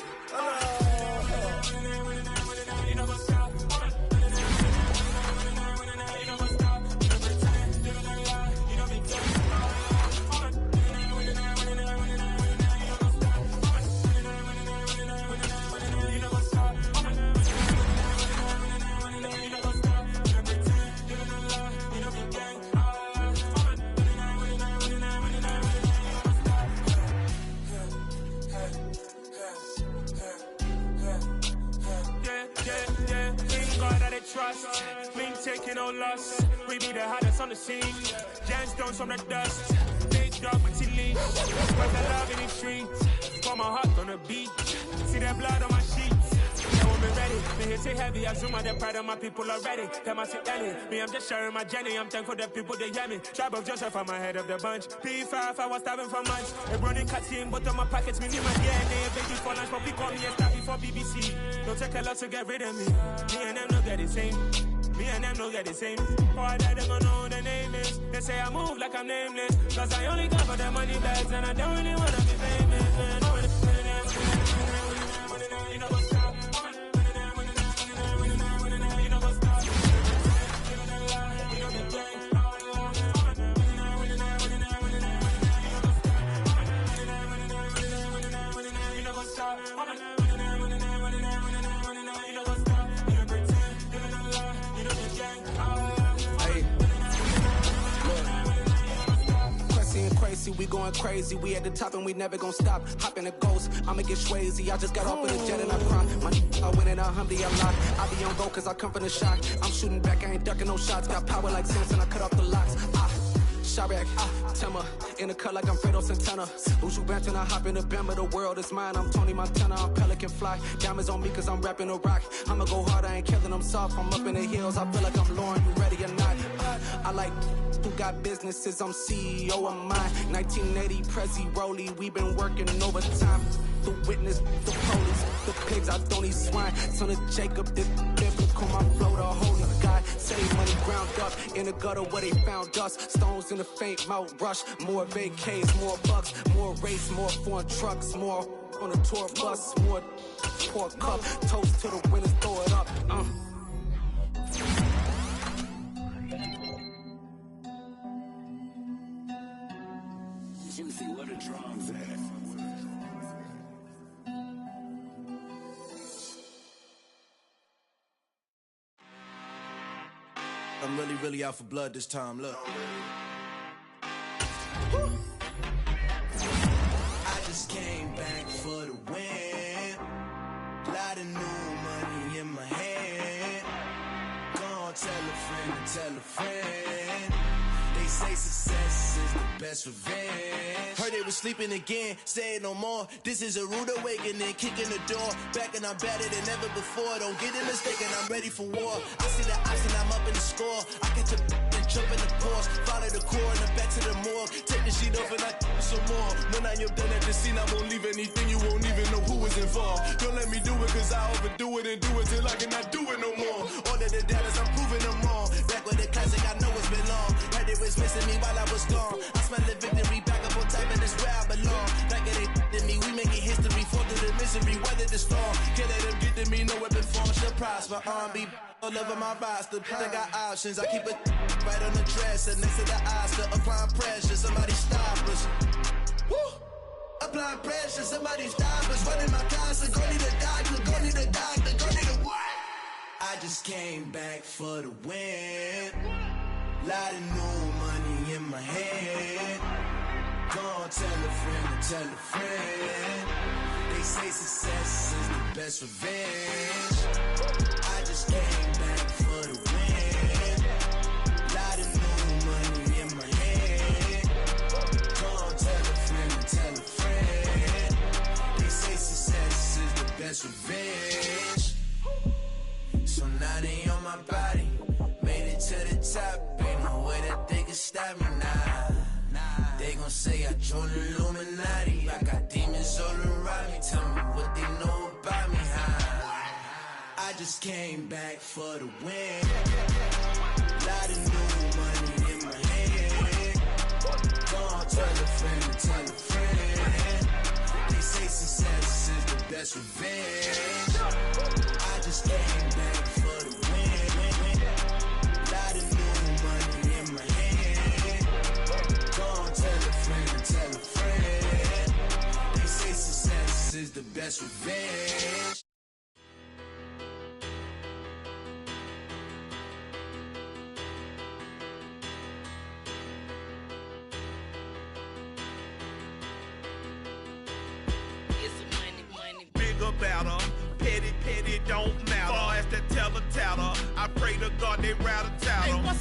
no loss. We be the hottest on the scene. Gemstones from the dust. Big dog with leaves. Where's the love in the streets? Pour my heart on the beat. See that blood on my sheets. Now I'm ready. Me hit it heavy. I zoom out the pride of my people already. Them I see Ellie. Me, I'm just sharing my journey. I'm thankful that people they hear me. Tribe of Joseph, I'm ahead of the bunch. P5, I was starving for months. A running cutscene, but on my pockets, me need my DNA. Baby for lunch, but we call me a star before BBC. Don't take a lot to get rid of me. Me and them don't get the same. Me and them don't get the same. Boy, that they gonna know who the name is. They say I move like I'm nameless. Cause I only got for the money bags. And I don't really wanna be famous, man. You know what's up? You know what's up? You know the game. You know what's up? We going crazy, we at the top and we never gonna stop. Hop in a ghost, I'ma get Swayze. I just got off with a jet and I prime. I win in a Humvee a lot. I be on go cause I come from the shock. I'm shooting back, I ain't ducking no shots. Got power like Samson, I cut off the locks. Chirac, Timmer, in the cut like I'm Fredo Santana. Uju Banton, I hop in the Bama, the world is mine. I'm Tony Montana, I'm Pelican Fly. Diamonds on me cause I'm rapping a rock. I'ma go hard, I ain't killing them soft. I'm up in the hills, I feel like I'm Lauren, you ready or not? I like who got businesses, I'm CEO of mine. 1980, Prezi Rolly, we been working overtime. The witness, the police, the pigs, I don't eat swine. Son of Jacob, this biblical, my flow, the holy God. Save money ground up in the gutter where they found us. Stones in the faint mouth rush. More vacays, more bucks, more race, more foreign trucks, more on a tour bus, more pour cup. Toast to the winners, throw it up. Juicy, where the drums at? I'm really out for blood this time, look. I just came back for the win. Lot of new money in my hand. Gonna tell a friend and tell a friend. They say success is the best revenge. Heard they was sleeping again, say it no more. This is a rude awakening, kicking the door. Back and I'm better than ever before. Don't get it mistaken, I'm ready for war. I see the option, I'm up in the score. I catch a and jump in the course. Follow the core and the back to the morgue. Take the sheet off and I some more. When I am done at the scene, I won't leave anything. You won't even know who was involved. Don't let me do it cause I overdo it and do it till I cannot do it no more. All of the doubters, I'm proving them wrong. Back with the classic, I know it's been long. Heard it was missing me while I was gone. I smell the victory back up on time and it's where I belong. Like it ain't to me, we making history. Fall through the misery, weather the storm. Can't let them get to me, no weapon form shall prosper. R&B all over my roster. I got options, I keep it right on the dresser. Next to the Oscar, applying pressure, somebody stop us. Woo! Applying pressure, somebody stop us. Running my closet, go need a doctor, go need a doctor, go need a what? I just came back for the win. Lot of new money in my head. Gonna tell a friend and tell a friend. They say success is the best revenge. I just came back for the win. Lot of new money in my head. Gonna tell a friend and tell a friend. They say success is the best revenge. So now they on my body. Made it to the top, ain't no way that they can stop me now. They gon' say I joined the Illuminati. I got demons all around me. Tell me what they know about me, huh? I just came back for the win. Lot of new money in my head. Gonna tell a friend and tell a friend. They say success is the best revenge. I just came back for the win. Lot of new money in my head. Gonna tell a friend and tell a friend. They say success is the best revenge. About her. Petty, don't matter. Far as the teller tatter, I pray to God they rattle tattle.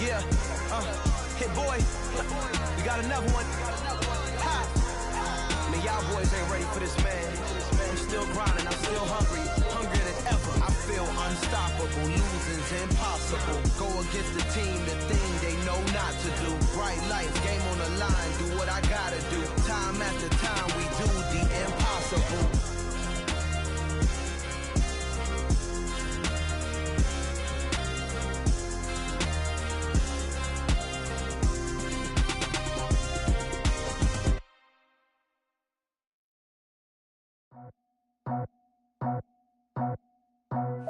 Yeah, hit boy, we got another one. Ha. Man, y'all boys ain't ready for this, man. I'm still grinding, I'm still hungry, hungrier than ever. I feel unstoppable, losing's impossible. Go against the team, the thing they know not to do. Bright lights, game on the line, do what I gotta do. Time after time, we do the impossible.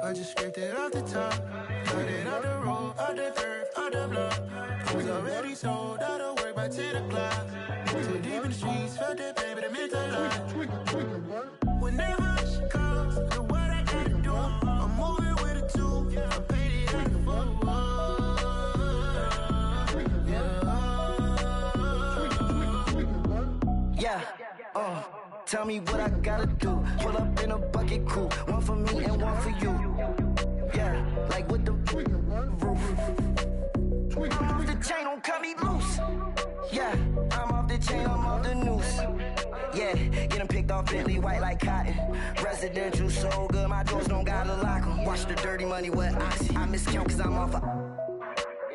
I just scraped it off the top, cut it out the road, out the curve, out the block. I was already sold, out of work by 10 o'clock. Too deep in the streets, felt that baby, the mental lie. Whenever she calls, do what I gotta do. I'm moving with a two, I paid it out the full. Yeah, tell me what I gotta do. Pull up in a bucket crew, one for me and one for you. Yeah, like with the roof. I'm off the chain, don't cut me loose. Yeah, I'm off the chain, I'm off the noose. Yeah, get them picked off Bentley, white like cotton. Residential so good, my doors don't gotta lock them. Watch the dirty money with oxy. I miscount cause I'm off a...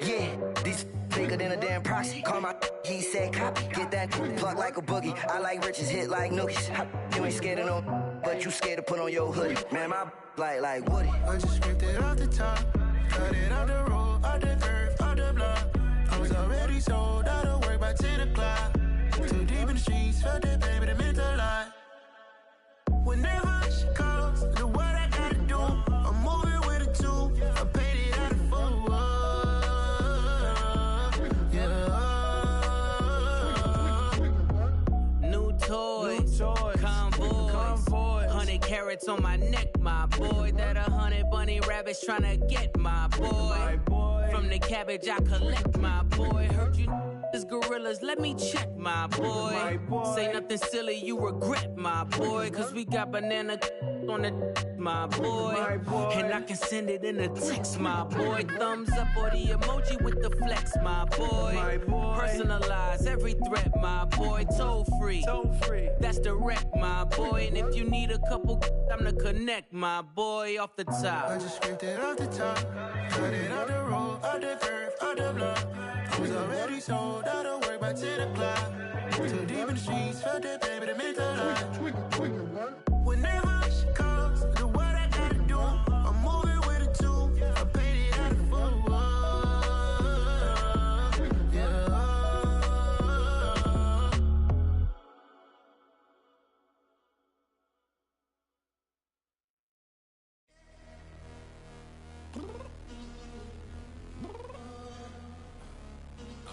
Yeah, these bigger than a damn proxy. Call my he said copy. Get that plug like a boogie. I like riches, hit like nookies. You ain't scared of no, but you scared to put on your hoodie. Man, my like Woody. I just scraped it off the top, cut it out the road, out the curve, out the block. I was already sold, out of work by 10 o'clock. Too deep in the streets, felt that baby, the mental lie. Whenever she calls, do what I gotta do. I'm moving with a two, I paid it out of full. New toys, convoys, 100 carats on my neck, my boy. That 100 bunny rabbits tryna get my boy. From the cabbage I collect, my boy. Heard you is gorillas, let me check, my boy. Say nothing silly, you regret, my boy. Cause we got banana on the my boy. And I can send it in a text, my boy. Thumbs up or the emoji with the flex, my boy. Personalize every threat, my boy. Toll free, that's direct, my boy. And if you need a couple, I'm to connect, my boy. Off the top, I just scraped it off the top, cut it out the road, out the curve, out the block. I was already sold, out of work by 10 o'clock. Too deep in the streets, felt that baby, the mental lie. Whenever she calls, do what I gotta do. I'm moving with a two, I paid it out of full.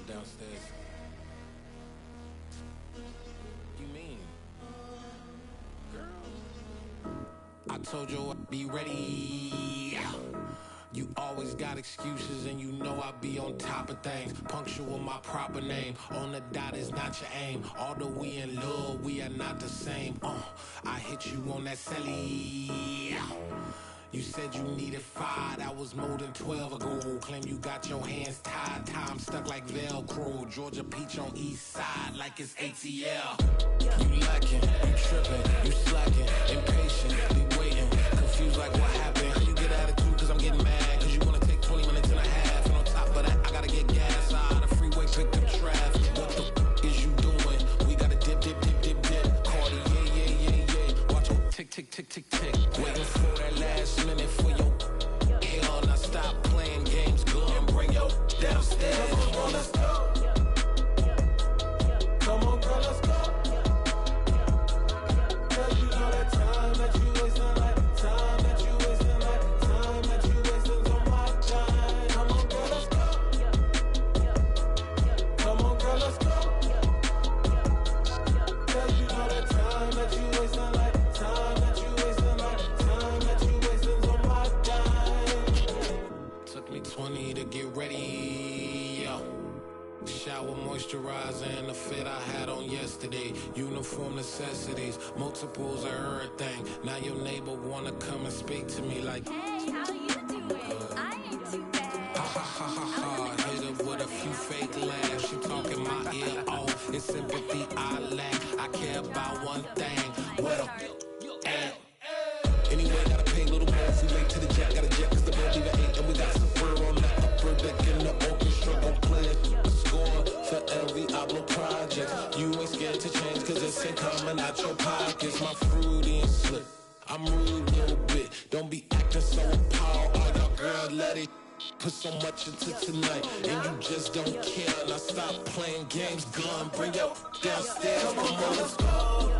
Downstairs. You mean? Girl, I told you I'd be ready. You always got excuses and you know I be on top of things. Punctual my proper name. On the dot is not your aim. Although we in love, we are not the same. I hit you on that celly. You said you needed 5, that was more than 12 ago. Claim you got your hands tied, time stuck like Velcro. Georgia Peach on east side like it's ATL. You lacking, you tripping, you slacking, impatient, be waiting, confused like what happened. How you get attitude cause I'm getting mad, cause you wanna take 20 minutes and a half. And on top of that, I gotta get gas out of the freeway, pick up traffic. What the is you doing? We gotta dip. Cardi, yeah. Watch your tick. Waiting for that last minute for your hell. Now stop playing games, girl, and bring your downstairs. Come on, girl, let's go. Come on, girl, let's go. Cause you know that time that you wasting, like time that you wasting, like time that you wasting on my time. Come on, girl, let's go. Come on, girl, let's go. Cause you know that time that you wasting, like time that you wasting, like time that you wasting on my time. Took me 20 to get ready, yo. Shower moisturizer and the fit I had on yesterday. Uniform necessities, multiples of everything. Now your neighbor wanna come and speak to me like, hey, how you doing? I ain't too bad. Ha. Hit her you fake laughs. You talking my ear off. It's sympathy I lack. I care about one thing. What up? Anyway, gotta pay a little more. We late to the jack. Got a jet cause the bed leave at 8. And we got some fur on the upper deck in the orchestra. Gon' play a score for every Ablo project. You ain't scared to change cause it's ain't coming out your pockets. My fruity and slick. I'm rude a little bit. Don't be acting so appalled. All y'all girl, let it put so much into tonight. And you just don't care. Now stop playing games. Gun, bring your downstairs. Come on, let's go.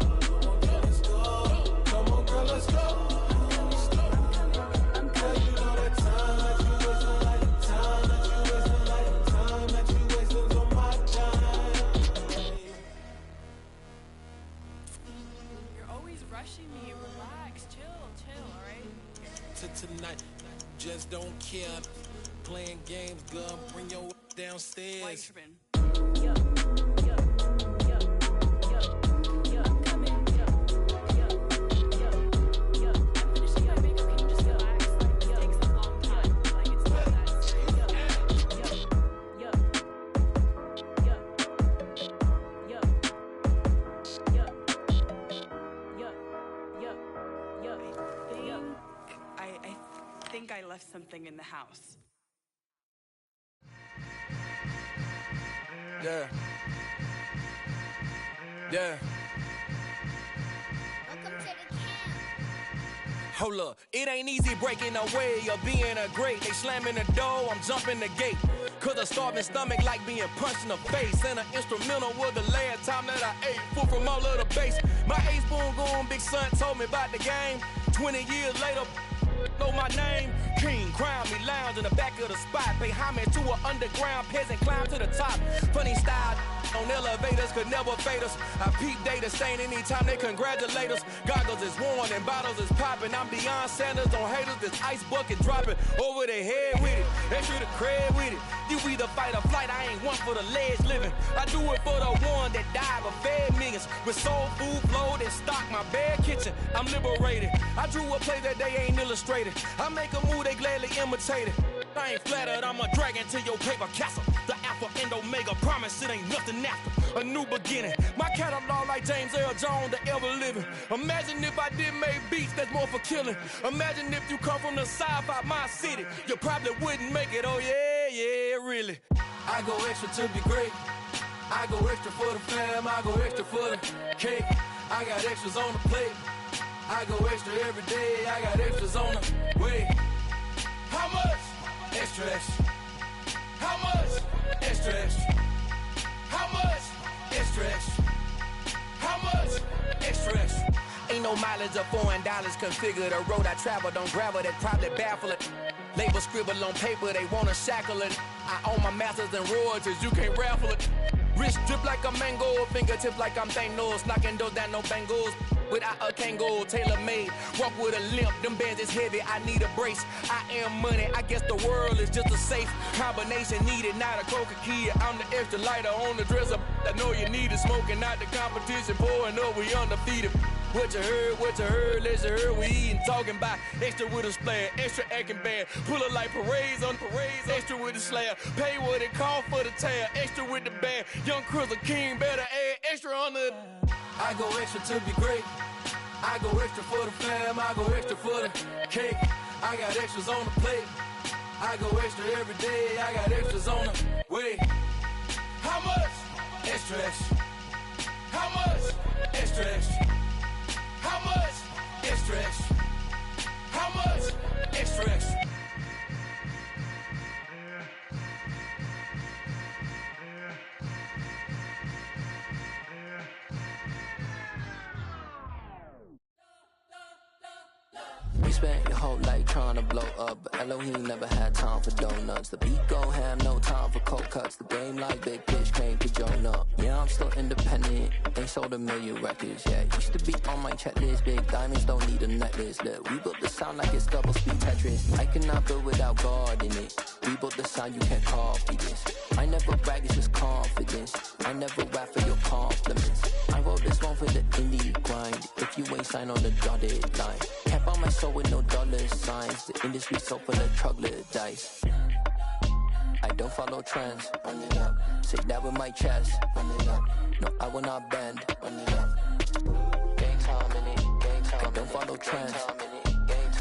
Come on, girl, let's go. Tonight, just don't care. Playing games, girl, bring your downstairs. I left something in the house. Yeah. Yeah. Hold up, it ain't easy breaking away or being a great. They slamming the door, I'm jumping the gate. Cause a starving stomach like being punched in the face. And an instrumental was the last time that I ate food from all of the bass. My A-spoon going big son told me about the game. 20 years later, know my name. King, crown me, lounge in the back of the spot. Pay homage to an underground peasant, climb to the top. Funny style on elevators could never fade us. I peep data stain anytime they congratulate us. Goggles is worn and bottles is popping. I'm Deion Sanders on haters, this ice bucket dropping over their head with it. Extra the cred with it. You either fight or flight, I ain't one for the ledge living. I do it for the one that died but fed millions. With soul food flowed and stocked my bare kitchen. I'm liberated. I drew a play that they ain't illustrated. I make a move, they gladly imitate it. I ain't flattered, I'm a dragon to your paper castle. The Alpha and Omega, promise it ain't nothing after. A new beginning. My catalog like James Earl Jones, the ever living. Imagine if I did make beats that's more for killing. Imagine if you come from the sci-fi, my city. You probably wouldn't make it, oh yeah, really. I go extra to be great. I go extra for the fam, I go extra for the cake. I got extras on the plate. I go extra every day, I got extras on the way. How much? Extra, extra. How much? Extra, extra. How much? Extra, extra. How much? Extra, extra. Ain't no mileage of $4 configure the road I travel. Don't gravel that probably baffle it. Label scribble on paper, they wanna shackle it. I own my masters and royalties, you can't raffle it. Wrist drip like a mango, fingertips like I'm Thanos, knocking those down no bangles. Without a Kango, tailor-made, walk with a limp, them bands is heavy, I need a brace. I am money, I guess the world is just a safe combination needed, not a coca key. I'm the extra lighter on the dresser, I know you need it, smoking out the competition, pouring up, we undefeated. What you heard, let's heard, we eating, talking about extra with a splash, extra acting bad, pull it like parades on parades, extra with the slab, pay what it cost for the tab, extra with the bag, young Chris a king, better add extra on the. I go extra to be great. I go extra for the fam, I go extra for the cake. I got extras on the plate. I go extra every day, I got extras on the way. How much? Extra, extra. How much? Extra, extra. How much? Extra, extra. How much? Extra, extra. You spent your whole life trying to blow up, but Elohim never had time for donuts. The beat go ham, no time for cold cuts. The game like Big Pitch came to join up. Yeah, I'm still independent, ain't sold a million records yet. Used to be on my checklist, big diamonds don't need a necklace. Look, we built the sound like it's double speed Tetris. I cannot build without God in it. We built the sound, you can't copy this. I never brag, it's just confidence. I never rap for your compliments. I wrote this one for the indie grind. If you ain't signed on the dotted line, kept on my soul with no dollar signs. The industry so full of troglodytes. I don't follow trends. Run it up. Say that with my chest. Run it up. No, I will not bend. Run it up. Gang time in it. Gang time. I don't follow trends.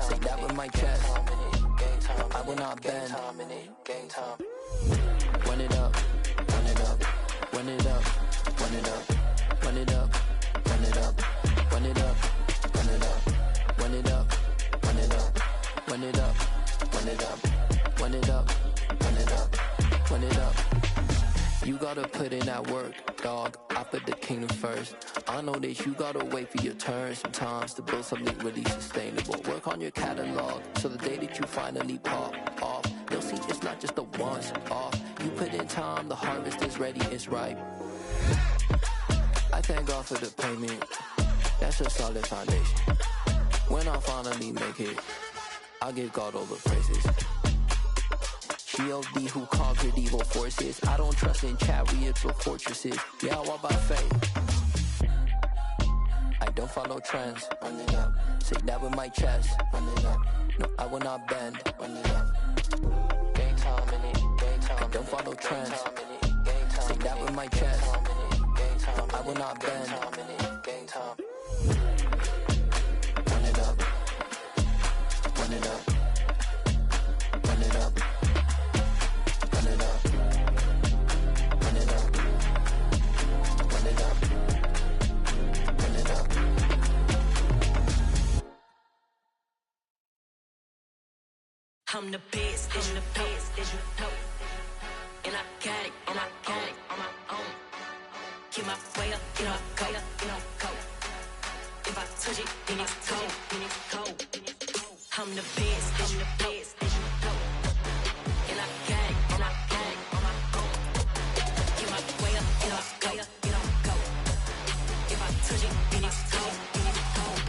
Say that with my chest. I will not bend. Gang time. Run it up. Run it up. Run it up. Run it up. Run it up. Run it up. Run it up. Run it up. Run it up. Run it up. Run it up. Run it up. Run it up. Run it up. Run it up. You gotta put in that work, dog. I put the kingdom first. I know that you gotta wait for your turn sometimes to build something really sustainable. Work on your catalog so the day that you finally pop off, you'll see it's not just a once off. You put in time, the harvest is ready, it's ripe. I thank God for the payment. That's a solid foundation. When I finally make it, I'll give God all the praises. G.O.D. who conquered evil forces. I don't trust in chariots or fortresses. Yeah, I walk by faith. I don't follow trends. Run it up. Say that with my chest. Run it up. No, I will not bend. Run it up. Gang time in it. Gang time. I don't follow trends. Say that with my chest. I will not bend. Gang time. Run it up. Run it up. Run it up. Run it up. Run it up. Run it up. Run it up. I'm the best, I'm the best, as you know. And I got it, and I got it on my own. Get my way up, get up, go, go. If I touch it, then it's cold, then it's cold. I'm the best, as you know. And I got it, and I got it on my own. Get my way up, get up, go, go. If I touch it, then it's cold, then it's cold.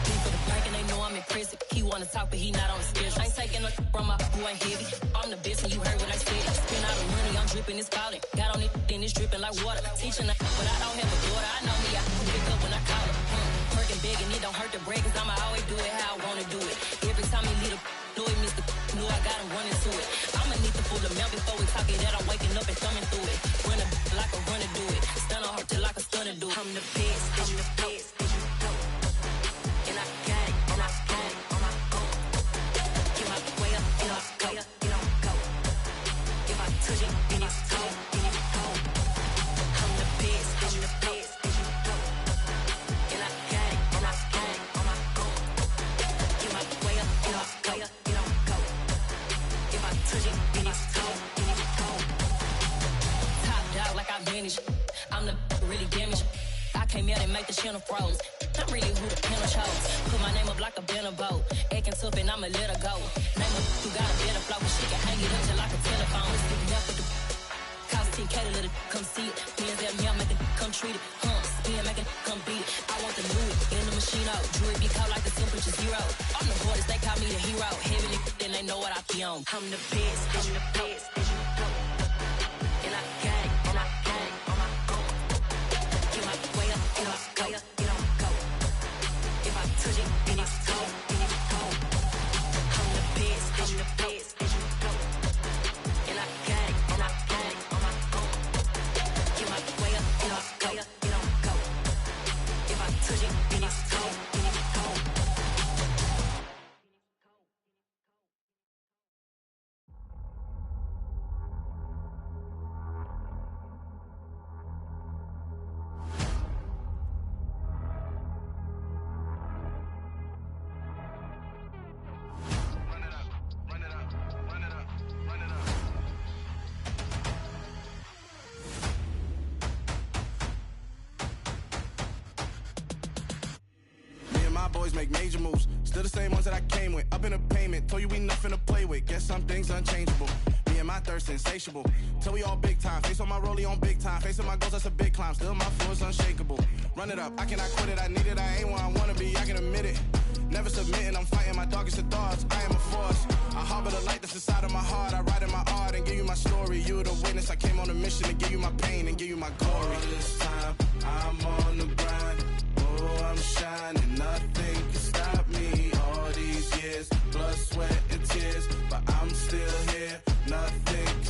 Be for the park and they know I'm in prison. He wanna talk, but he not on the schedule. I ain't taking no from my boy heavy. I'm the best, and you heard what I said. Spend all the money, I'm dripping, it's falling. Got on it, then it's dripping like water. Teaching her, but I don't have a daughter. I know me, I can pick up when I call her. Working big, and it don't hurt to break, cause I'ma always do it how I wanna do it. Every time he lead a know it, Mr. Knew I got him running to it. I'ma need to pull the milk before we talk it that I'm waking up and thumbing through it. Run a like a runner do it. Stun on her till like a stunner do it. I'm the best, I'm the best, as you know. And I got it, and I got it on my own. Get my way up, get up, go, go. If I touch it, then it's cold, then it's cold. I'm the best, I'm the best, as you know. And I got it, and I got it on my own. Get my way up, get up, go, go. If I touch it, then it's cold, then it's cold. Top dog like I manage. I'm the really damaged. I came out and make the channel froze. I'm really who the panel chose. Put my name up like a banner boat. Acting tough and I'ma let her go. Name her who got a better flow. She can hang it up just like a telephone. Sticking up with the cost 10K to let it come see it. Hands at me, I make it come treat it. Spin, make it come beat it. I want the new in the machine out. Jewelry be caught like the temperature zero. On the borders, they call me the hero. Heavy then they know what I be on. I'm the best, I'm the best, as you know. And I got it, and I got it on my own. Get my way up, get up, go, go. If I touch it, then it's cold, then it's cold. I'm the best, I'm the best, as you know. And I got it, and I got it on my own. Get my way up, get up, go, go. If I touch it, then it's cold, then it's cold. Boys make major moves, still the same ones that I came with. Up in a payment, told you we nothing to play with. Guess some things unchangeable. Me and my thirst insatiable. Till we all big time. Face on my rollie on big time. Facing my goals, that's a big climb. Still my flow is unshakable. Run it up, I cannot quit it. I need it, I ain't where I wanna be. I can admit it. Never submitting, I'm fighting my darkest of thoughts. I am a force. I harbor the light that's inside of my heart. I write in my art and give you my story. You the witness. I came on a mission to give you my pain and give you my glory. All this time, I'm on the grind. Oh, I'm shining. Nothing can stop me. All these years, blood, sweat, and tears. But I'm still here. Nothing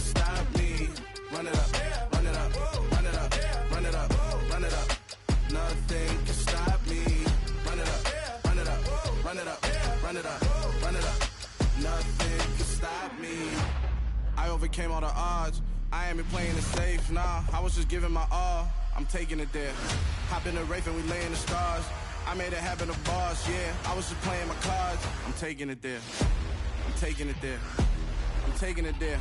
run it up, run it up. Nothing can stop me. I overcame all the odds. I ain't been playing it safe, nah. I was just giving my all. I'm taking it there. Hop in the Wraith and we lay in the stars. I made it happen to boss, yeah. I was just playing my cards. I'm taking it there. I'm taking it there. I'm taking it there.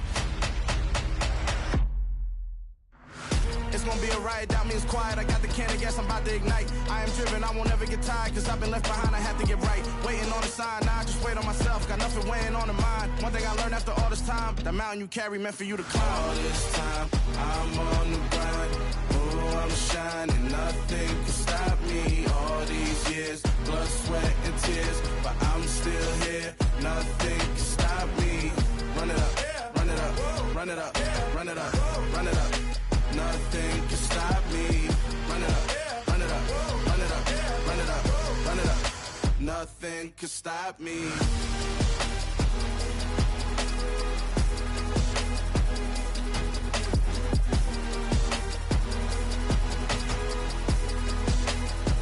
It's gonna be a riot, that means quiet. I got the can of gas, I'm about to ignite. I am driven, I won't ever get tired, cause I've been left behind, I have to get right. Waiting on the sign, now I just wait on myself. Got nothing weighing on the mind. One thing I learned after all this time, the mountain you carry meant for you to climb. All this time, I'm on the grind. Oh, I'm shining, nothing can stop me. All these years, blood, sweat, and tears, but I'm still here. Nothing can stop me. Run it up, run it up, run it up, run it up, run it up. Nothing can stop me. Run it up, run it up, run it up, run it up, run it up. Nothing can stop me.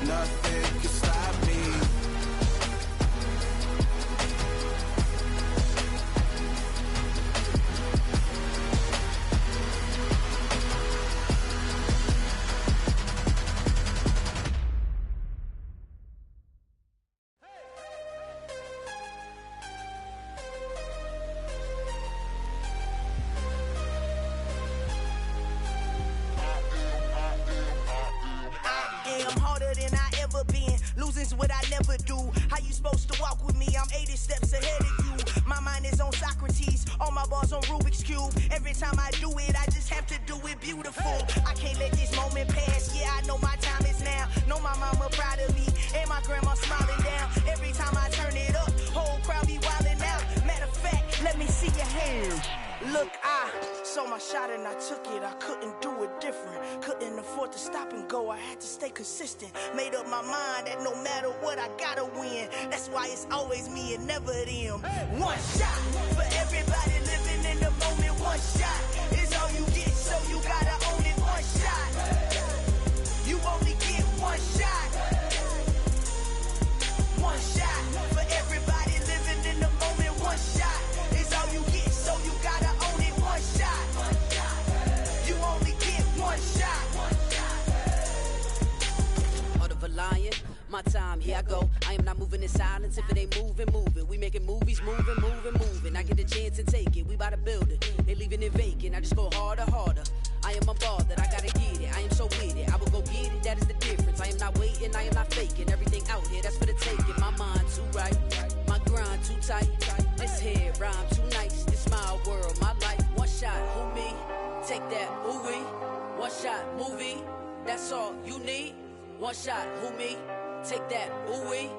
Nothing can stop me. What I never do. How you supposed to walk with me? I'm 80 steps ahead of you. My mind is on Socrates, all my bars on Rubik's Cube. Every time I do it, I just have to do it beautiful. I can't let this moment pass. Yeah, I know my time is now. Know my mama proud of me, and my grandma smiling down. Every time I turn it up, whole crowd be wildin' out. Matter of fact, let me see your hands. Look, I saw my shot and I took it. I couldn't do it different. Couldn't afford to stop and go. I had to stay consistent. Made up my mind that no matter what, I gotta win. That's why it's always me and never them. One shot for everybody living in the moment. One shot is all you get, so you gotta own it. One shot. You only get one shot. One shot for everybody living in the moment. One shot is all you get, so you gotta own it. One shot. You only get one shot. Heart of a lion, my time, here I go. I am not moving in silence. If it ain't moving, moving. We making movies, moving, moving, moving. I get the chance to take it. We bout to build it. They leaving it vacant. I just go harder, harder. I am a ball that I gotta get it. I am so with it. I will go get it. That is the difference. I am not waiting. I am not faking. Everything out here, that's for the taking. My mind too right. My grind too tight. This head rhyme too nice. This my world, my life. One shot, who me? Take that, ooh wee. One shot, movie. That's all you need. One shot, who me? Take that, ooh wee.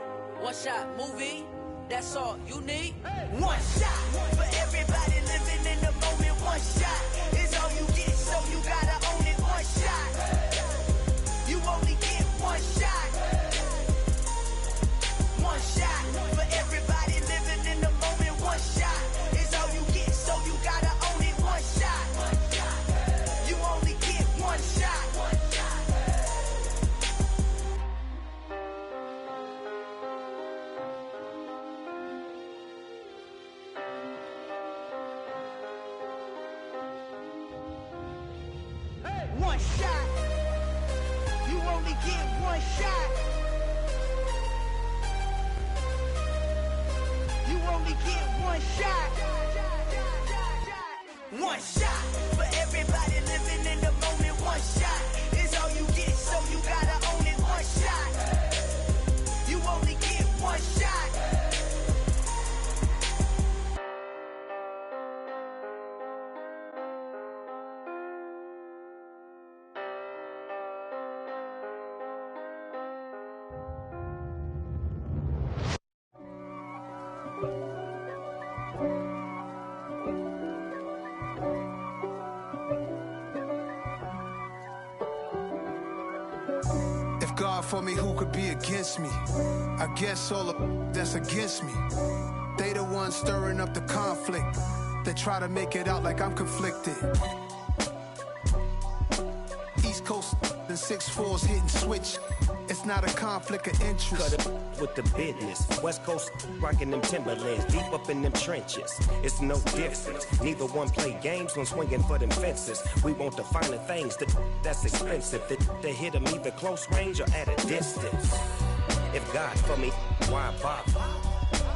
One shot, movie. That's all you need. One shot for everybody living in the moment. One shot is all you get, so you gotta own it. One shot. You only get one shot. One shot for everybody living in the moment. One shot is all you get, so you gotta own it. One shot. You only get one shot. One shot. You only get one shot. You only get one shot. One shot for everybody living in the moment. One shot is all you get, so you gotta own it. One shot. You only get one shot. God for me, who could be against me? I guess all of that's against me. They the ones stirring up the conflict. They try to make it out like I'm conflicted. East Coast and 6'4s hitting switch. It's not a conflict of interest. Cut it with the business. West Coast rocking them Timberlands, deep up in them trenches. It's no difference. Neither one play games when swinging for them fences. We want the finer things that's expensive. To hit them either close range or at a distance. If God for me, why bother?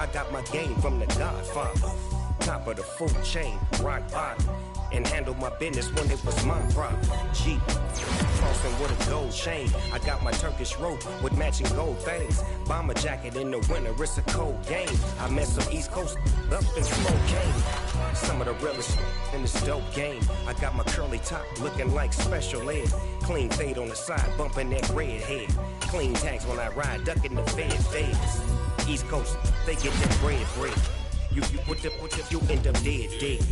I got my game from the Godfather. Top of the food chain, rock bottom. And handle my business when it was my problem. Jeep, crossing with a gold chain. I got my Turkish rope with matching gold things. Bomber jacket in the winter, it's a cold game. I met some East Coast up in Spokane. Some of the realest in this dope game. I got my curly top looking like special ed. Clean fade on the side, bumping that red head. Clean tags when I ride, ducking the feds. East Coast, they get that bread. You end up dead.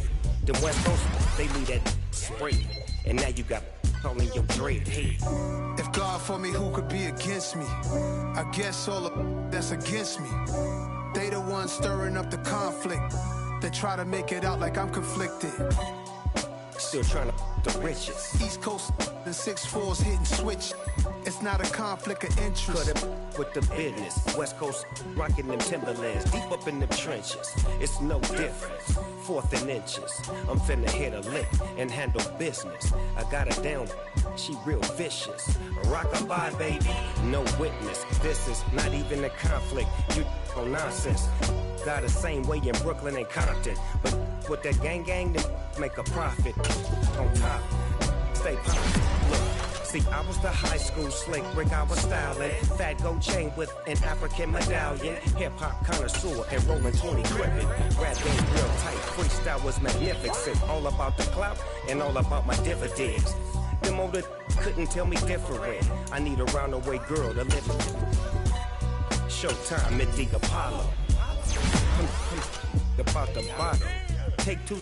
The West Coast, they leave that spray. And now you got all in your dread head. If God for me, who could be against me? I guess all of that's against me. They the ones stirring up the conflict. They try to make it out like I'm conflicted. Still trying to the riches. East Coast and 6'4s hitting switch. It's not a conflict of interest. Cut it with the business. West Coast rocking them Timberlands, deep up in them trenches. It's no difference. 4th and inches. I'm finna hit a lick and handle business. I got her down, she real vicious. Rock-a-bye, baby, no witness. This is not even a conflict. You on nonsense. Got the same way in Brooklyn and Compton. But with that gang, then make a profit. On top, stay poppin'. Look. See, I was the high school slick Rick, I was styling. Fat gold chain with an African medallion. Hip-hop connoisseur and rolling 20 gripping. Rap game real tight, freestyle was magnificent. All about the clout and all about my dividends. Them older couldn't tell me different. I need a roundaway girl to live with. Showtime at the Apollo. About the bottom. Take 2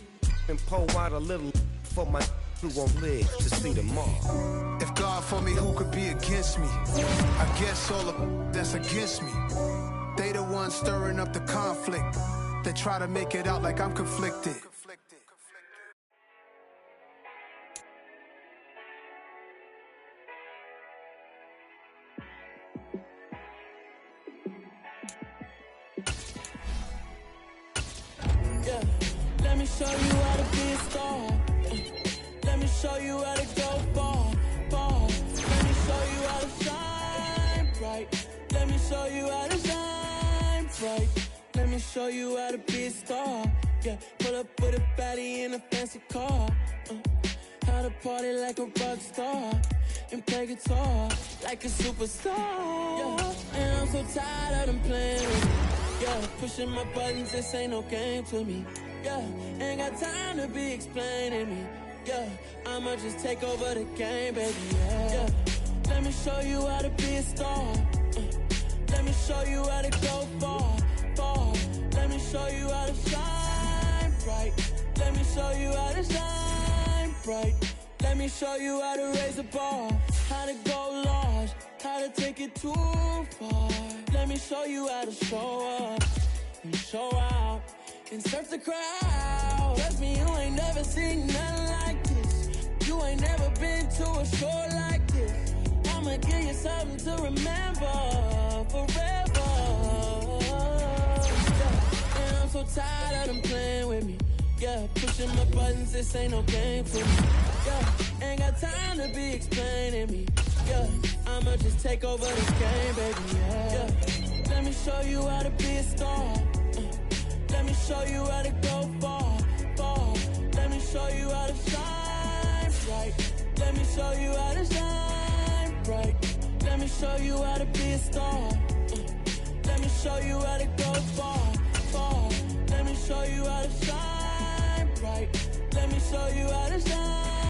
and pull out a little for my who won't live to see tomorrow. If God for me, who could be against me? I guess all of that's against me. They the ones stirring up the conflict. They try to make it out like I'm conflicted. Yeah, let me show you how to be a star. Let me show you how to go far. Let me show you how to shine bright. Let me show you how to shine bright. Let me show you how to be a star. Yeah, pull up with a baddie in a fancy car. How to party like a rock star and play guitar like a superstar. Yeah, and I'm so tired of them playing with me. Yeah, pushing my buttons, this ain't no game to me. Yeah, ain't got time to be explaining me. Yeah, I'ma just take over the game, baby, yeah. Let me show you how to be a star. Let me show you how to go far. Let me show you how to shine bright. Let me show you how to shine bright. Let me show you how to raise a bar. How to go large, how to take it too far. Let me show you how to show up and show out and surf the crowd. Trust me, you ain't never seen nothing like this. You ain't never been to a show like this. I'ma give you something to remember forever. Yeah. And I'm so tired of them playing with me. Yeah, pushing my buttons, this ain't no game for me. Yeah, ain't got time to be explaining me. Yeah, I'ma just take over this game, baby, yeah. Let me show you how to be a star. Let me show you how to go far. Let me show you how to shine bright. Let me show you how to shine bright. Let me show you how to be a star. Let me show you how to go far. Let me show you how to shine bright. Let me show you how to shine.